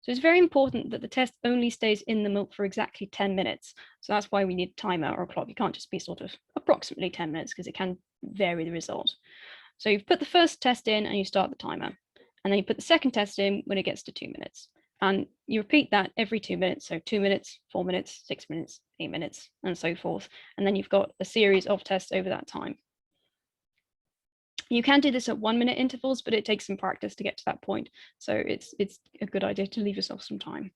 So it's very important that the test only stays in the milk for exactly 10 minutes. So that's why we need a timer or a clock. You can't just be sort of approximately 10 minutes because it can vary the result. So you've put the first test in and you start the timer. And then you put the second test in when it gets to 2 minutes. And you repeat that every 2 minutes. So 2 minutes, 4 minutes, 6 minutes, 8 minutes, and so forth. And then you've got a series of tests over that time. You can do this at 1 minute intervals, but it takes some practice to get to that point. So it's a good idea to leave yourself some time.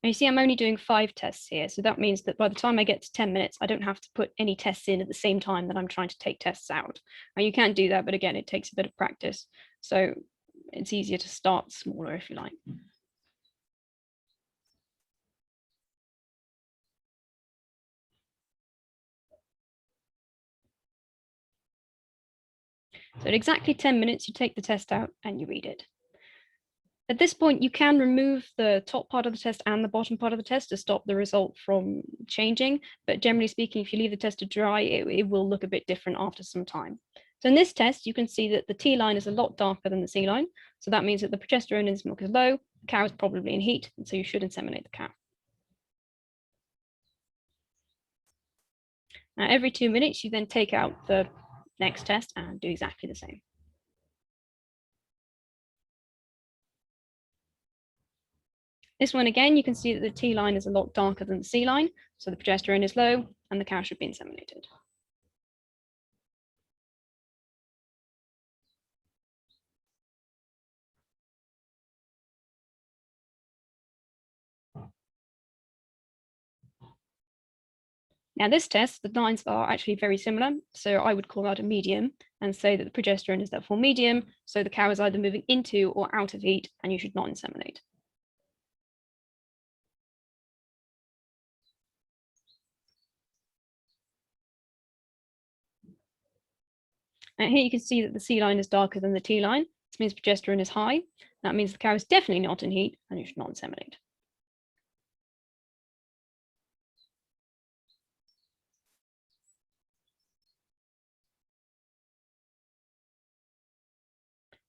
And you see, I'm only doing 5 tests here. So that means that by the time I get to 10 minutes, I don't have to put any tests in at the same time that I'm trying to take tests out. Now you can do that, but again, it takes a bit of practice. So it's easier to start smaller if you like. So at exactly 10 minutes, you take the test out and you read it. At this point, you can remove the top part of the test and the bottom part of the test to stop the result from changing. But generally speaking, if you leave the test to dry, it will look a bit different after some time. So in this test, you can see that the T line is a lot darker than the C line. So that means that the progesterone in this milk is low, the cow is probably in heat, and so you should inseminate the cow. Now, every 2 minutes, you then take out the next test and do exactly the same. This one again, you can see that the T line is a lot darker than the C line, so the progesterone is low and the cow should be inseminated. Now this test, the lines are actually very similar, so I would call that a medium and say that the progesterone is therefore medium, so the cow is either moving into or out of heat and you should not inseminate. And here you can see that the C line is darker than the T line. This means progesterone is high. That means the cow is definitely not in heat and you should not inseminate.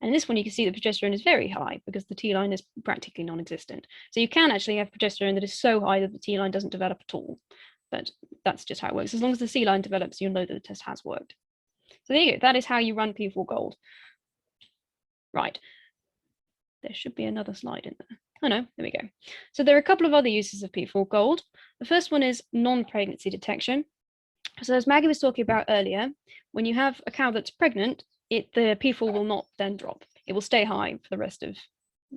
And in this one, you can see the progesterone is very high because the T line is practically non-existent. So you can actually have progesterone that is so high that the T line doesn't develop at all. But that's just how it works. As long as the C line develops, you'll know that the test has worked. So there you go. That is how you run P4Gold. Right. There should be another slide in there. Oh no, there we go. So there are a couple of other uses of P4Gold. The first one is non-pregnancy detection. So as Maggie was talking about earlier, when you have a cow that's pregnant, the P4 will not then drop. It will stay high for the rest of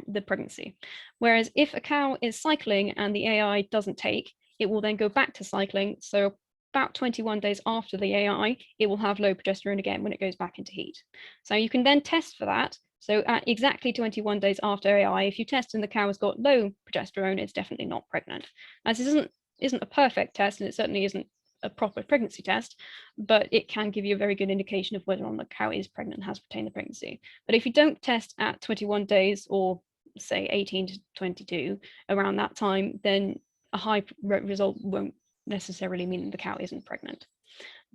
the pregnancy. Whereas if a cow is cycling and the AI doesn't take, it will then go back to cycling. So about 21 days after the AI, it will have low progesterone again when it goes back into heat. So you can then test for that. So at exactly 21 days after AI, if you test and the cow has got low progesterone, it's definitely not pregnant. Now, this isn't a perfect test, and it certainly isn't a proper pregnancy test, but it can give you a very good indication of whether or not the cow is pregnant and has retained the pregnancy. But if you don't test at 21 days or say 18 to 22, around that time, then a high result won't necessarily mean that the cow isn't pregnant.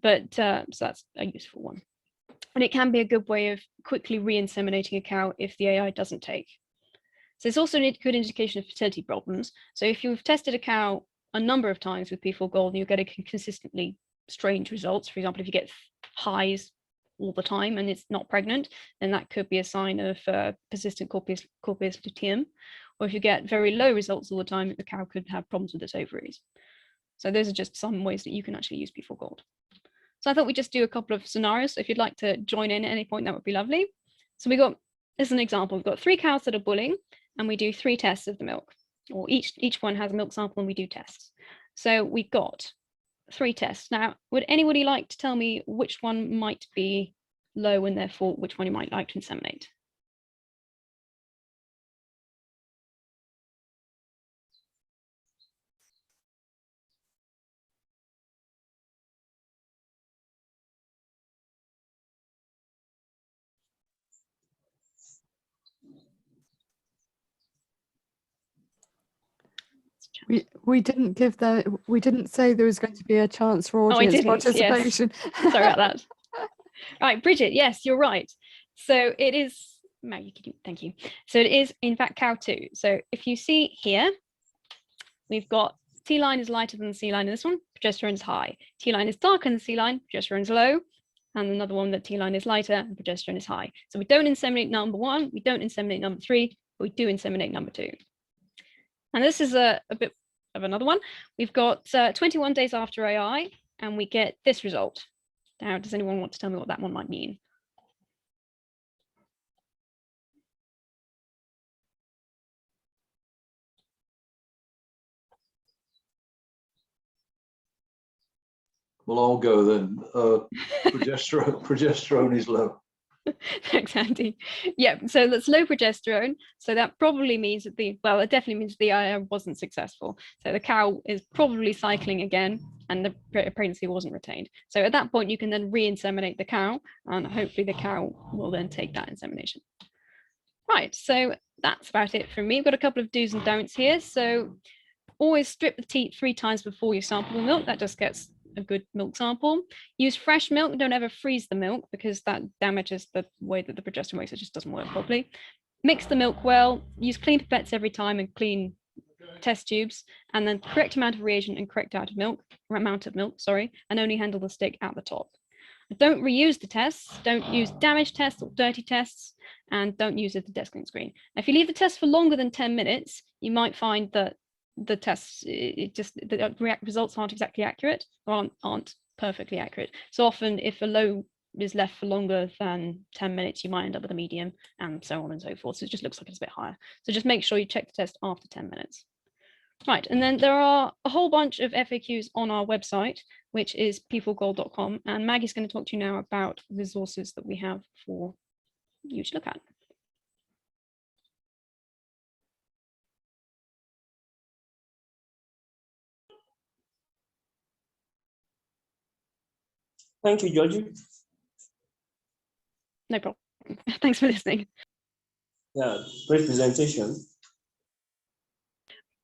But so that's a useful one. And it can be a good way of quickly re-inseminating a cow if the AI doesn't take. So it's also a good indication of fertility problems. So if you've tested a cow a number of times with P4Gold and you're getting consistently strange results, for example, if you get highs all the time and it's not pregnant, then that could be a sign of persistent Corpus Luteum. Or if you get very low results all the time, the cow could have problems with its ovaries. So those are just some ways that you can actually use P4Gold. So I thought we'd just do a couple of scenarios. So if you'd like to join in at any point, that would be lovely. So as an example, we've got 3 cows that are bulling and we do 3 tests of the milk, or each one has a milk sample and we do tests. So we've got 3 tests. Now, would anybody like to tell me which one might be low and therefore which one you might like to inseminate? We didn't say there was going to be a chance for Oh, I audience didn't, participation. Yes. Sorry about that. Right, Bridget, yes, you're right. So it is, Maggie, thank you. So it is in fact cow 2. So if you see here, we've got T line is lighter than the C line in this one, progesterone is high. T line is darker than the C line, progesterone is low. And another one that T line is lighter and progesterone is high. So we don't inseminate number 1, we don't inseminate number 3, but we do inseminate number 2. And this is a bit of another one. We've got 21 days after AI, and we get this result. Now, does anyone want to tell me what that one might mean? Well, I'll go then. Progesterone is low. Thanks, Andy. Yeah, so that's low progesterone. So that probably means that it definitely means the IR wasn't successful. So the cow is probably cycling again and the pregnancy wasn't retained. So at that point, you can then re-inseminate the cow and hopefully the cow will then take that insemination. Right, so that's about it from me. I've got a couple of do's and don'ts here. So always strip the teat 3 times before you sample the milk. That just gets a good milk sample. Use fresh milk. Don't ever freeze the milk because that damages the way that the progesterone works. It just doesn't work properly. Mix the milk well. Use clean pipettes every time and clean test tubes, and then correct amount of reagent and correct amount of milk, and only handle the stick at the top. Don't reuse the tests. Don't use damaged tests or dirty tests, and don't use it as a desk link screen. Now, if you leave the test for longer than 10 minutes, you might find that the tests, the results aren't exactly accurate or aren't perfectly accurate. So often if a low is left for longer than 10 minutes, you might end up with a medium and so on and so forth. So it just looks like it's a bit higher. So just make sure you check the test after 10 minutes. Right, and then there are a whole bunch of FAQs on our website, which is P4Gold.com. And Maggie's going to talk to you now about resources that we have for you to look at. Thank you, Georgie. No problem. Thanks for listening. Yeah, great presentation.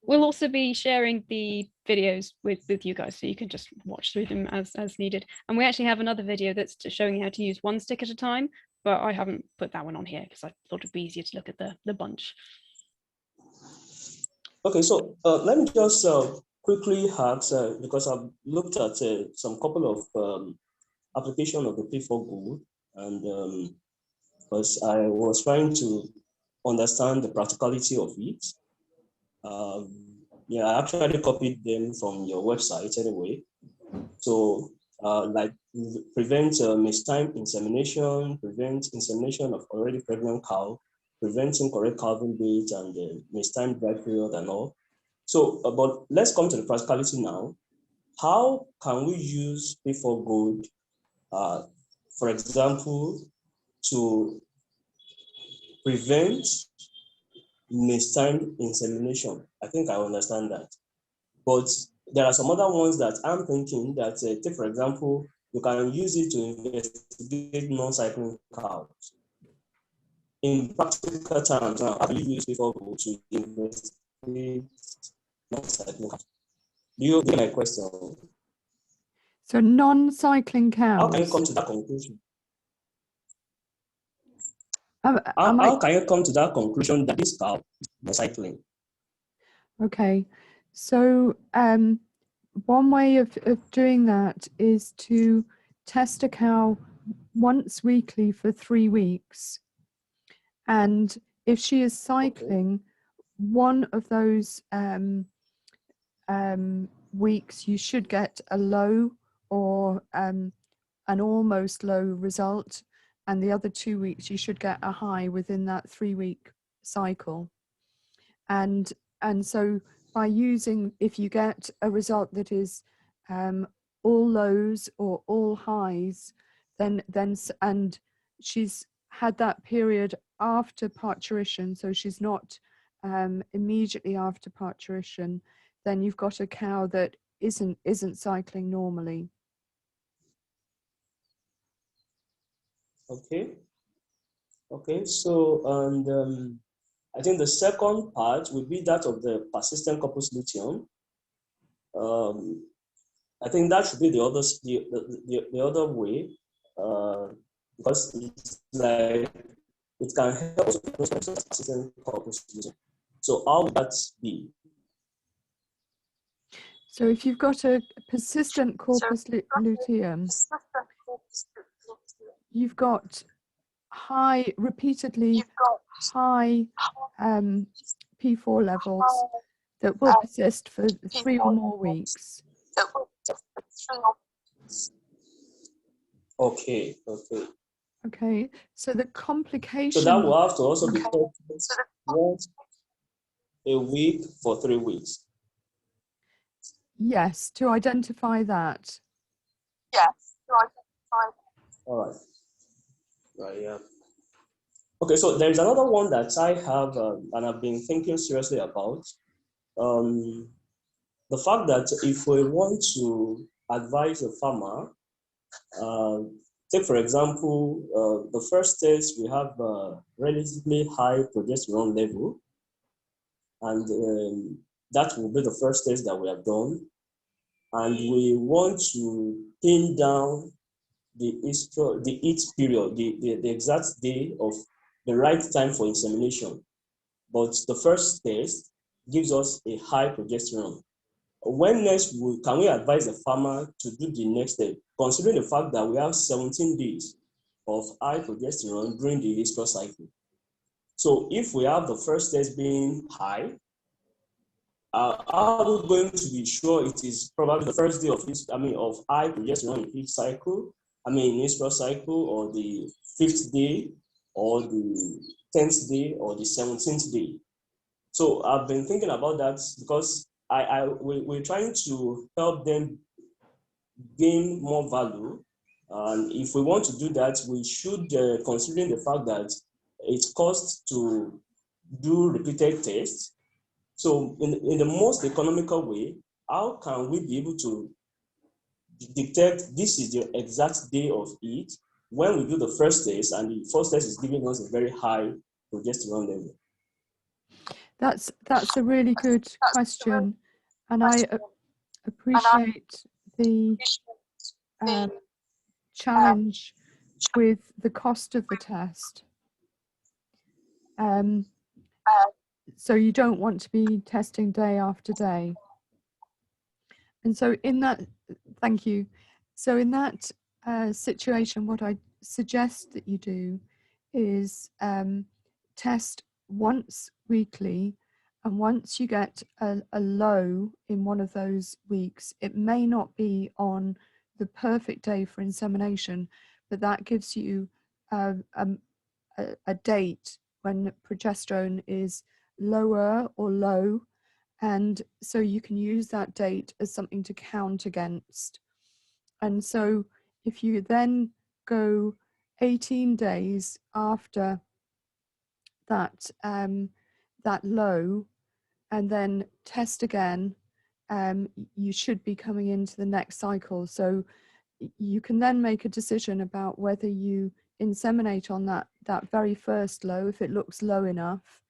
We'll also be sharing the videos with you guys, so you can just watch through them as needed. And we actually have another video that's showing you how to use one stick at a time, but I haven't put that one on here because I thought it'd be easier to look at the bunch. Okay, so let me just quickly ask, because I've looked at some couple of application of the P4Gold, and because I was trying to understand the practicality of it. Yeah, I actually copied them from your website anyway. So like prevent mistimed insemination, prevent insemination of already pregnant cow, prevent incorrect calving date and mistimed dry period and all. So, but let's come to the practicality now. How can we use P4Gold, for example, to prevent mistimed insemination? I think I understand that. But there are some other ones that I'm thinking that, take for example, you can use it to investigate non-cycling cows. In practical terms, now, how do you use P4Gold to investigate non-cycling cows? Do you get my question? So non-cycling cows. How can you come to that conclusion? How How can you come to that conclusion that this cow is cycling? Okay, so one way of doing that is to test a cow once weekly for 3 weeks. And if she is cycling, one of those weeks, you should get a low or an almost low result. And the other 2 weeks, you should get a high within that 3-week cycle. And so by using, if you get a result that is all lows or all highs, then and she's had that period after parturition, so she's not immediately after parturition, then you've got a cow that isn't cycling normally. Okay, so and I think the second part would be that of the persistent corpus luteum. I think that should be the other way, because it's like it can help persistent corpus luteum. So how would that be? So if you've got a persistent corpus luteum, you've got repeatedly high P4 levels that will persist for 3 or more weeks. Okay. Okay, so the complication. So that will have to also be tested once a week for 3 weeks. Yes, to identify that. All right. Right. Yeah. Okay. So there is another one that I have and I've been thinking seriously about. The fact that if we want to advise a farmer, take for example, the first test we have relatively high progesterone level, and that will be the first test that we have done. And we want to pin down the heat period, the exact day of the right time for insemination. But the first test gives us a high progesterone. When next can we advise the farmer to do the next step, considering the fact that we have 17 days of high progesterone during the estrous cycle? So if we have the first test being high, how are we going to be sure it is probably the first day of of high progesterone in each cycle? In estrous cycle, or the 5th day, or the 10th day, or the 17th day. So I've been thinking about that because we're trying to help them gain more value. And if we want to do that, we should, considering the fact that it costs to do repeated tests. So in the most economical way, how can we be able to detect this is the exact day of it when we do the first test, and the first test is giving us a very high progesterone level? That's a really good question, and I appreciate the challenge with the cost of the test. So you don't want to be testing day after day. And so in that, thank you. So in that situation, what I suggest that you do is test once weekly, and once you get a low in one of those weeks, it may not be on the perfect day for insemination, but that gives you a date when progesterone is lower or low, and so you can use that date as something to count against. And so if you then go 18 days after that that low and then test again, you should be coming into the next cycle. So you can then make a decision about whether you inseminate on that very first low, if it looks low enough,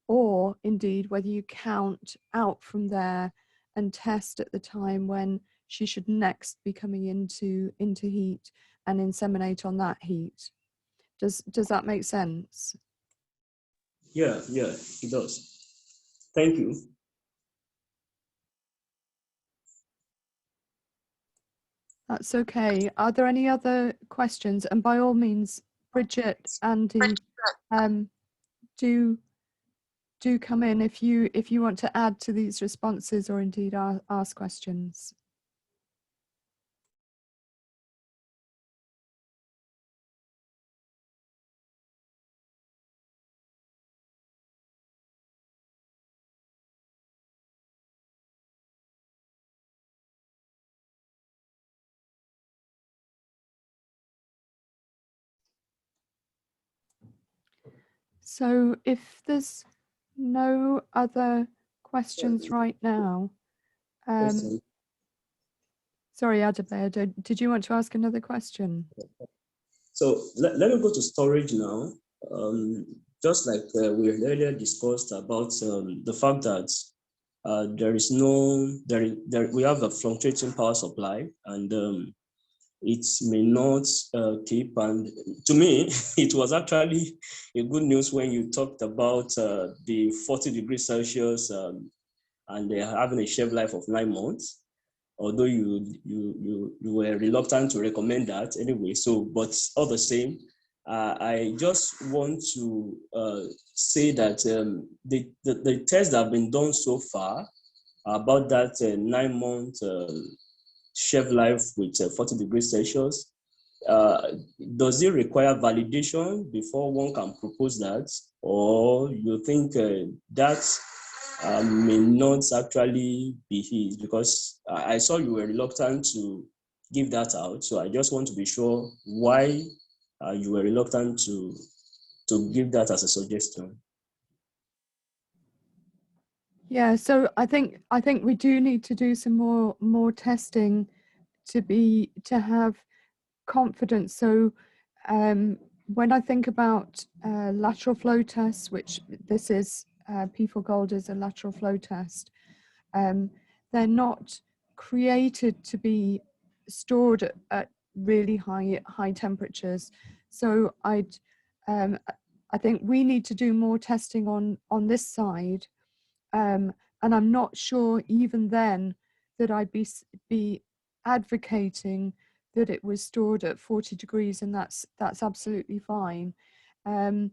or indeed whether you count out from there and test at the time when she should next be coming into heat and inseminate on that heat. Does that make sense? Yeah, it does. Thank you. That's okay. Are there any other questions? And by all means, Bridget, Andy, do come in if you want to add to these responses, or indeed ask questions. So if there's no other questions right now, sorry, Adebayo, did you want to ask another question? So let me go to storage now. Just like we earlier discussed about the fact that we have a fluctuating power supply, and it may not keep. And to me, it was actually a good news when you talked about the 40 degrees Celsius and they're having a shelf life of 9 months. Although you were reluctant to recommend that anyway. So, but all the same, I just want to say that the tests that have been done so far about that 9 month shelf life with 40 degrees Celsius, does it require validation before one can propose that, or you think that may not actually be his? Because I saw you were reluctant to give that out. So I just want to be sure why you were reluctant to give that as a suggestion. Yeah, so I think we do need to do some more testing to have confidence. So when I think about lateral flow tests, which this is P4Gold is a lateral flow test, they're not created to be stored at really high temperatures. So I think we need to do more testing on this side, and I'm not sure even then that I'd be advocating that it was stored at 40 degrees, and that's absolutely fine. And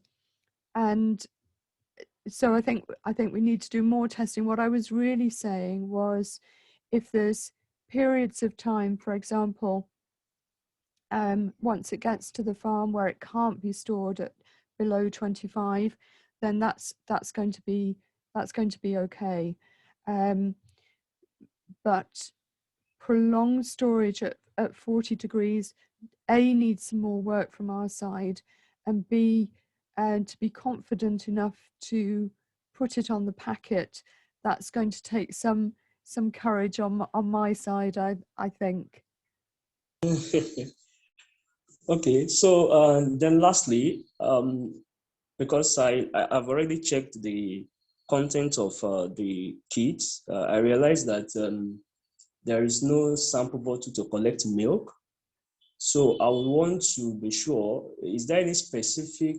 so I think we need to do more testing. What I was really saying was, if there's periods of time, for example, once it gets to the farm where it can't be stored at below 25, then that's going to be okay. But prolonged storage at 40 degrees, A, needs some more work from our side, and B, to be confident enough to put it on the packet, that's going to take some courage on my side, I think. Okay, so then lastly, because I've already checked the content of the kits, I realized that there is no sample bottle to collect milk. So I would want to be sure, is there any specific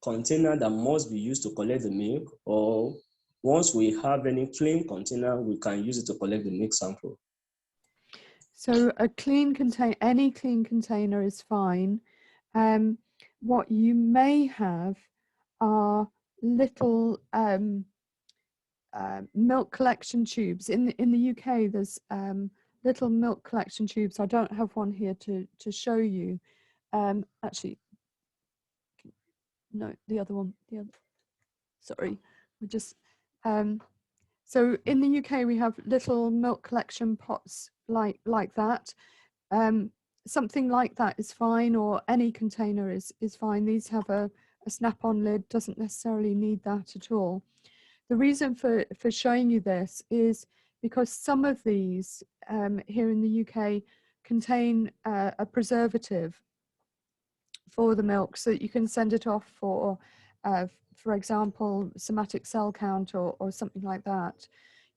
container that must be used to collect the milk, or once we have any clean container, we can use it to collect the milk sample? So any clean container is fine. What you may have are little milk collection tubes. In the UK, there's little milk collection tubes. I don't have one here to show you. Actually, no, the other one. Sorry, we just. So in the UK, we have little milk collection pots like that. Something like that is fine, or any container is fine. These have a snap-on lid, doesn't necessarily need that at all. The reason for showing you this is because some of these here in the UK contain a preservative for the milk, so that you can send it off for example, somatic cell count or something like that.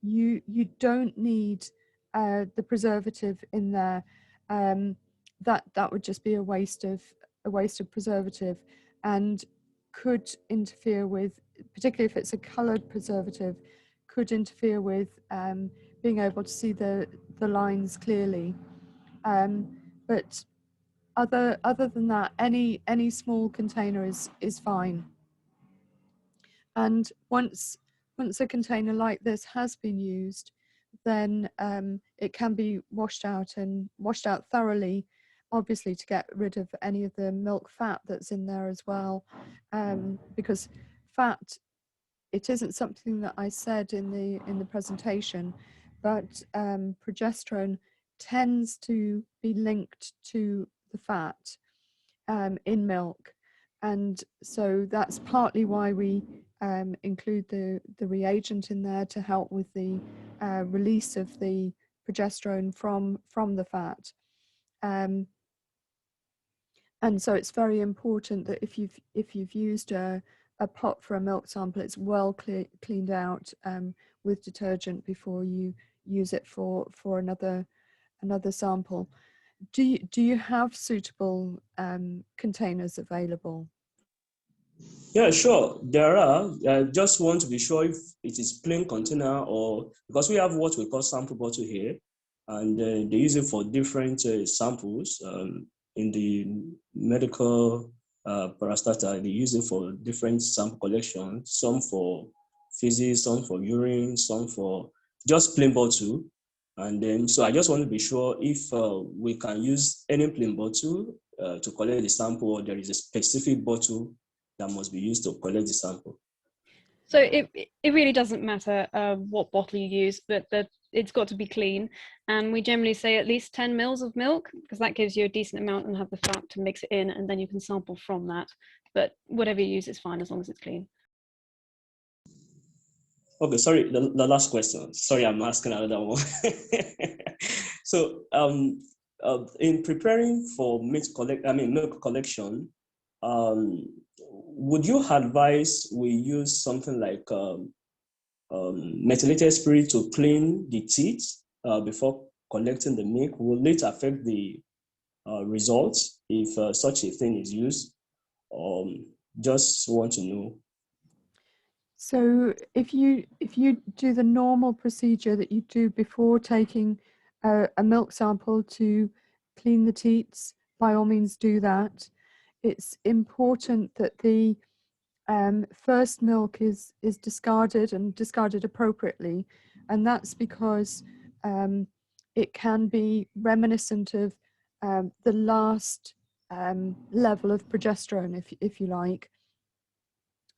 You don't need the preservative in there. That would just be a waste of preservative, and could interfere with, particularly if it's a coloured preservative, could interfere with being able to see the lines clearly. But other than that, any small container is fine. And once a container like this has been used, then it can be washed out thoroughly, obviously to get rid of any of the milk fat that's in there as well, because fat, it isn't something that I said in the presentation, but progesterone tends to be linked to the fat in milk, and so that's partly why we include the reagent in there to help with the release of the progesterone from the fat. And so it's very important that if you've used a pot for a milk sample, it's well cleaned out with detergent before you use it for another sample. Do you have suitable containers available? Yeah, sure. There are. I just want to be sure if it is plain container, or because we have what we call sample bottle here, and they use it for different samples. In the medical parastata, they use it for different sample collections, some for physics, some for urine, some for just plain bottle. And then, so I just want to be sure if we can use any plain bottle to collect the sample, or there is a specific bottle that must be used to collect the sample. So it really doesn't matter what bottle you use, but the it's got to be clean. And we generally say at least 10 mils of milk, because that gives you a decent amount and have the fat to mix it in, and then you can sample from that. But whatever you use is fine as long as it's clean. Okay, sorry, the last question. Sorry, I'm asking another one. So in preparing for milk collection, would you advise we use something like methylated spirit to clean the teeth before collecting the milk? Will it affect the results if such a thing is used? Just want to know. So if you do the normal procedure that you do before taking a milk sample to clean the teats, by all means do that. It's important that the first milk is discarded and discarded appropriately, and that's because it can be reminiscent of the last level of progesterone, if you like.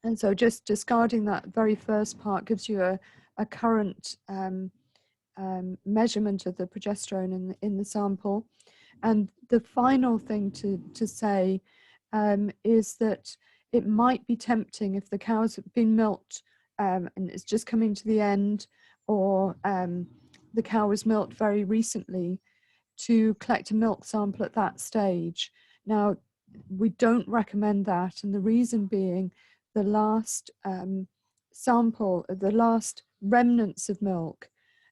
And so just discarding that very first part gives you a current measurement of the progesterone in the sample. And the final thing to say is that it might be tempting if the cows have been milked and it's just coming to the end, or the cow was milked very recently, to collect a milk sample at that stage. Now, we don't recommend that, and the reason being the last sample, the last remnants of milk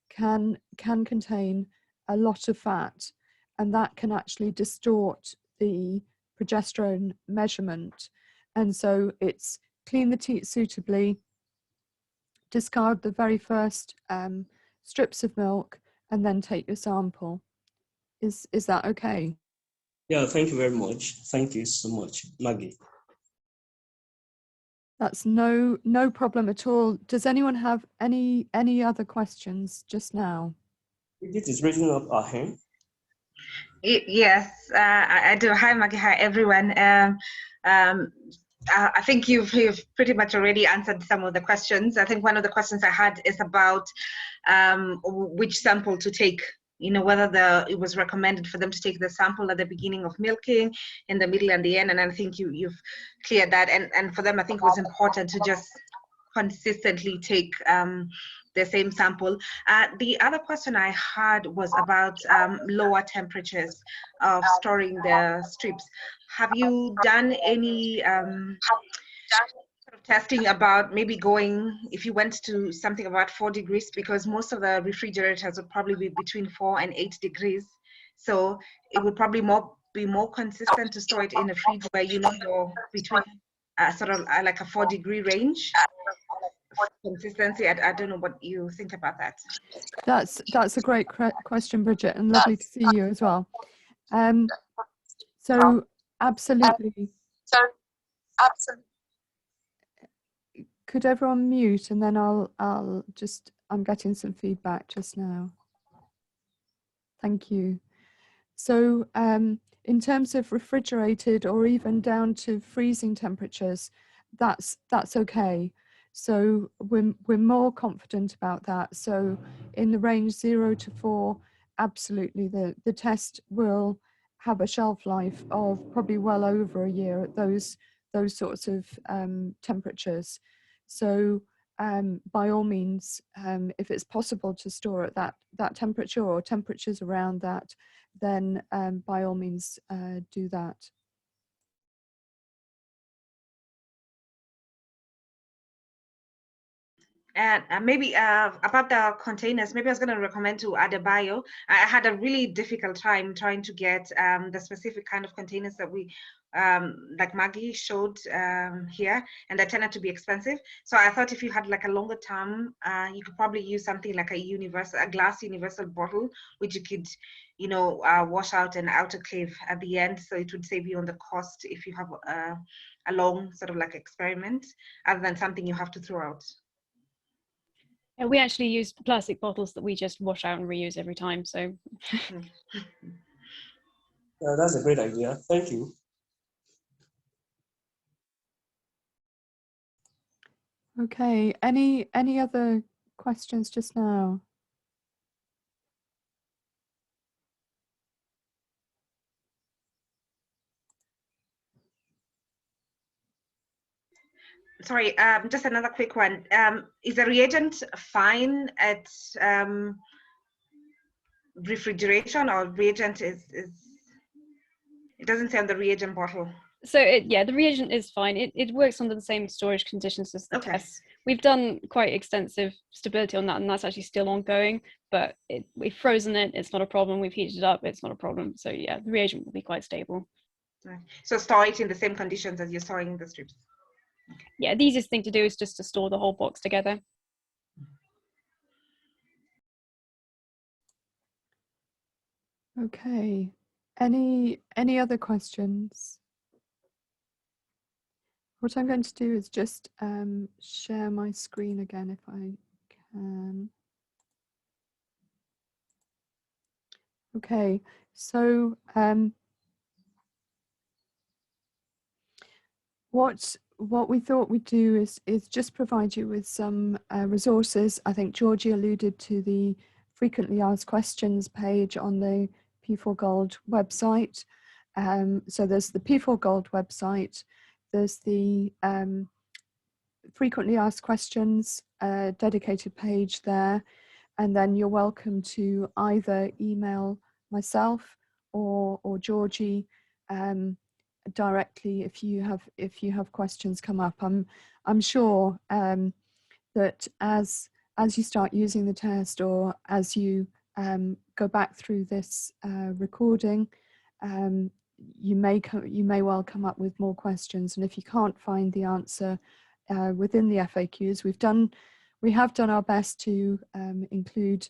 can contain a lot of fat, and that can actually distort the progesterone measurement. And so it's clean the teat suitably, discard the very first strips of milk, and then take your sample. Is that okay? Yeah, thank you very much. Thank you so much, Maggie. That's no problem at all. Does anyone have any other questions just now? It is raising up our hand. Yes, I do. Hi, Maggie. Hi, everyone. I think you've pretty much already answered some of the questions. I think one of the questions I had is about which sample to take. You know, whether it was recommended for them to take the sample at the beginning of milking, in the middle, and the end. And I think you've cleared that. And for them, I think it was important to just consistently take the same sample. The other question I had was about lower temperatures of storing the strips. Have you done any sort of testing about maybe going, if you went to something about 4 degrees, because most of the refrigerators would probably be between 4 and 8 degrees. So it would probably be more consistent to store it in a fridge where you know you're between sort of like a 4 degree range. Consistency. I don't know what you think about that. That's a great question, Bridget, and lovely to see you as well. So absolutely. Could everyone mute, and then I'm getting some feedback just now. Thank you. So in terms of refrigerated or even down to freezing temperatures, that's okay. So we're more confident about that. So in the range 0 to 4, absolutely, the test will have a shelf life of probably well over a year at those sorts of temperatures. So by all means, if it's possible to store at that temperature or temperatures around that, then by all means do that. And maybe about the containers, maybe I was going to recommend to Adebayo. I had a really difficult time trying to get the specific kind of containers that we, like Maggie showed here, and they tended to be expensive. So I thought if you had like a longer term, you could probably use something like a glass universal bottle, which you could, you know, wash out and autoclave at the end. So it would save you on the cost if you have a long sort of like experiment, other than something you have to throw out. And we actually use plastic bottles that we just wash out and reuse every time. So Yeah, that's a great idea. Thank you. Okay, any other questions just now? Sorry, just another quick one. Is the reagent fine at refrigeration, or reagent is it doesn't say on the reagent bottle? So yeah, the reagent is fine. It works under the same storage conditions as the Okay. tests. We've done quite extensive stability on that, and that's actually still ongoing. But we've frozen it. It's not a problem. We've heated it up. It's not a problem. So yeah, the reagent will be quite stable. Right. So store it in the same conditions as you're storing the strips. Yeah, the easiest thing to do is just to store the whole box together. Okay. Any other questions? What I'm going to do is just share my screen again if I can. Okay, so what we thought we'd do is just provide you with some resources. I think Georgie alluded to the frequently asked questions page on the P4Gold website. So there's the P4Gold website. There's the frequently asked questions dedicated page there, and then you're welcome to either email myself or Georgie directly if you have questions come up. I'm sure that as you start using the test, or as you go back through this recording, you may well come up with more questions, and if you can't find the answer within the FAQs, we have done our best to include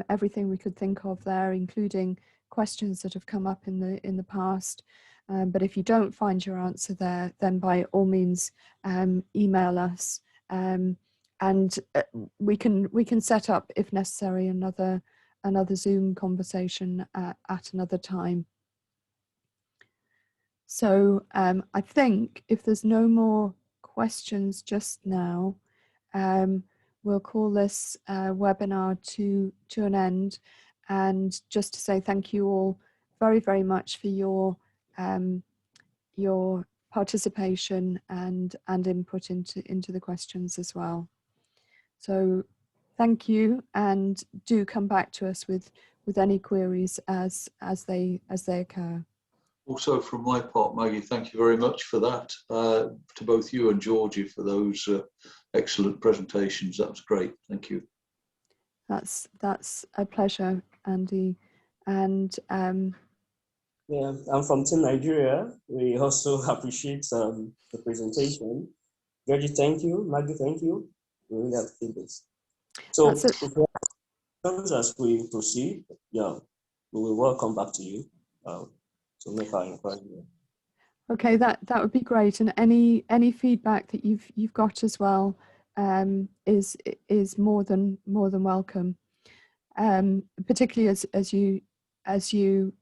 everything we could think of there, including questions that have come up in the past. But if you don't find your answer there, then by all means email us, and we can set up, if necessary, another Zoom conversation at another time. So I think if there's no more questions just now, we'll call this webinar to an end, and just to say thank you all very, very much for your participation and input into the questions as well. So thank you, and do come back to us with any queries as they occur. Also, from my part, Maggie, thank you very much for that, to both you and Georgie for those excellent presentations. That was great. Thank you. That's a pleasure, Andy. And yeah, I'm from Team Nigeria. We also appreciate the presentation. Georgie, thank you. Maggie, thank you. We really appreciate this. So as we proceed, yeah, we will come back to you to make our inquiry. Okay, that would be great. And any feedback that you've got as well is more than welcome. Particularly as you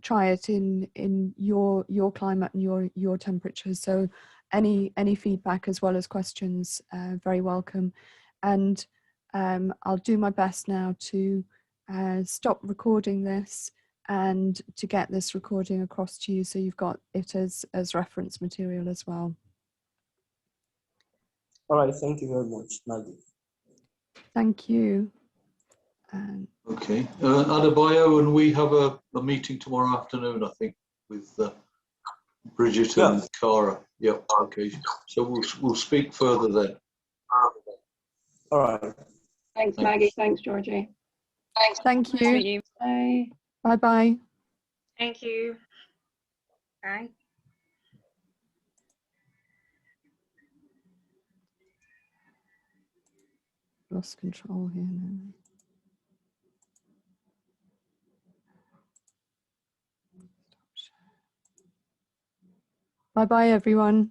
try it in your climate and your temperatures. So any feedback as well as questions, very welcome. And I'll do my best now to stop recording this and to get this recording across to you, so you've got it as reference material as well. All right, thank you very much, Maggie. Thank you. Okay, Adebayo, and we have a meeting tomorrow afternoon, I think, with Bridget and Cara. Yep. Okay. So we'll speak further then. All right. Thanks, Maggie. Thanks, Georgie. Thank Nice to meet you. Bye. Bye bye. Thank you. Bye. Lost control here now. Bye bye, everyone.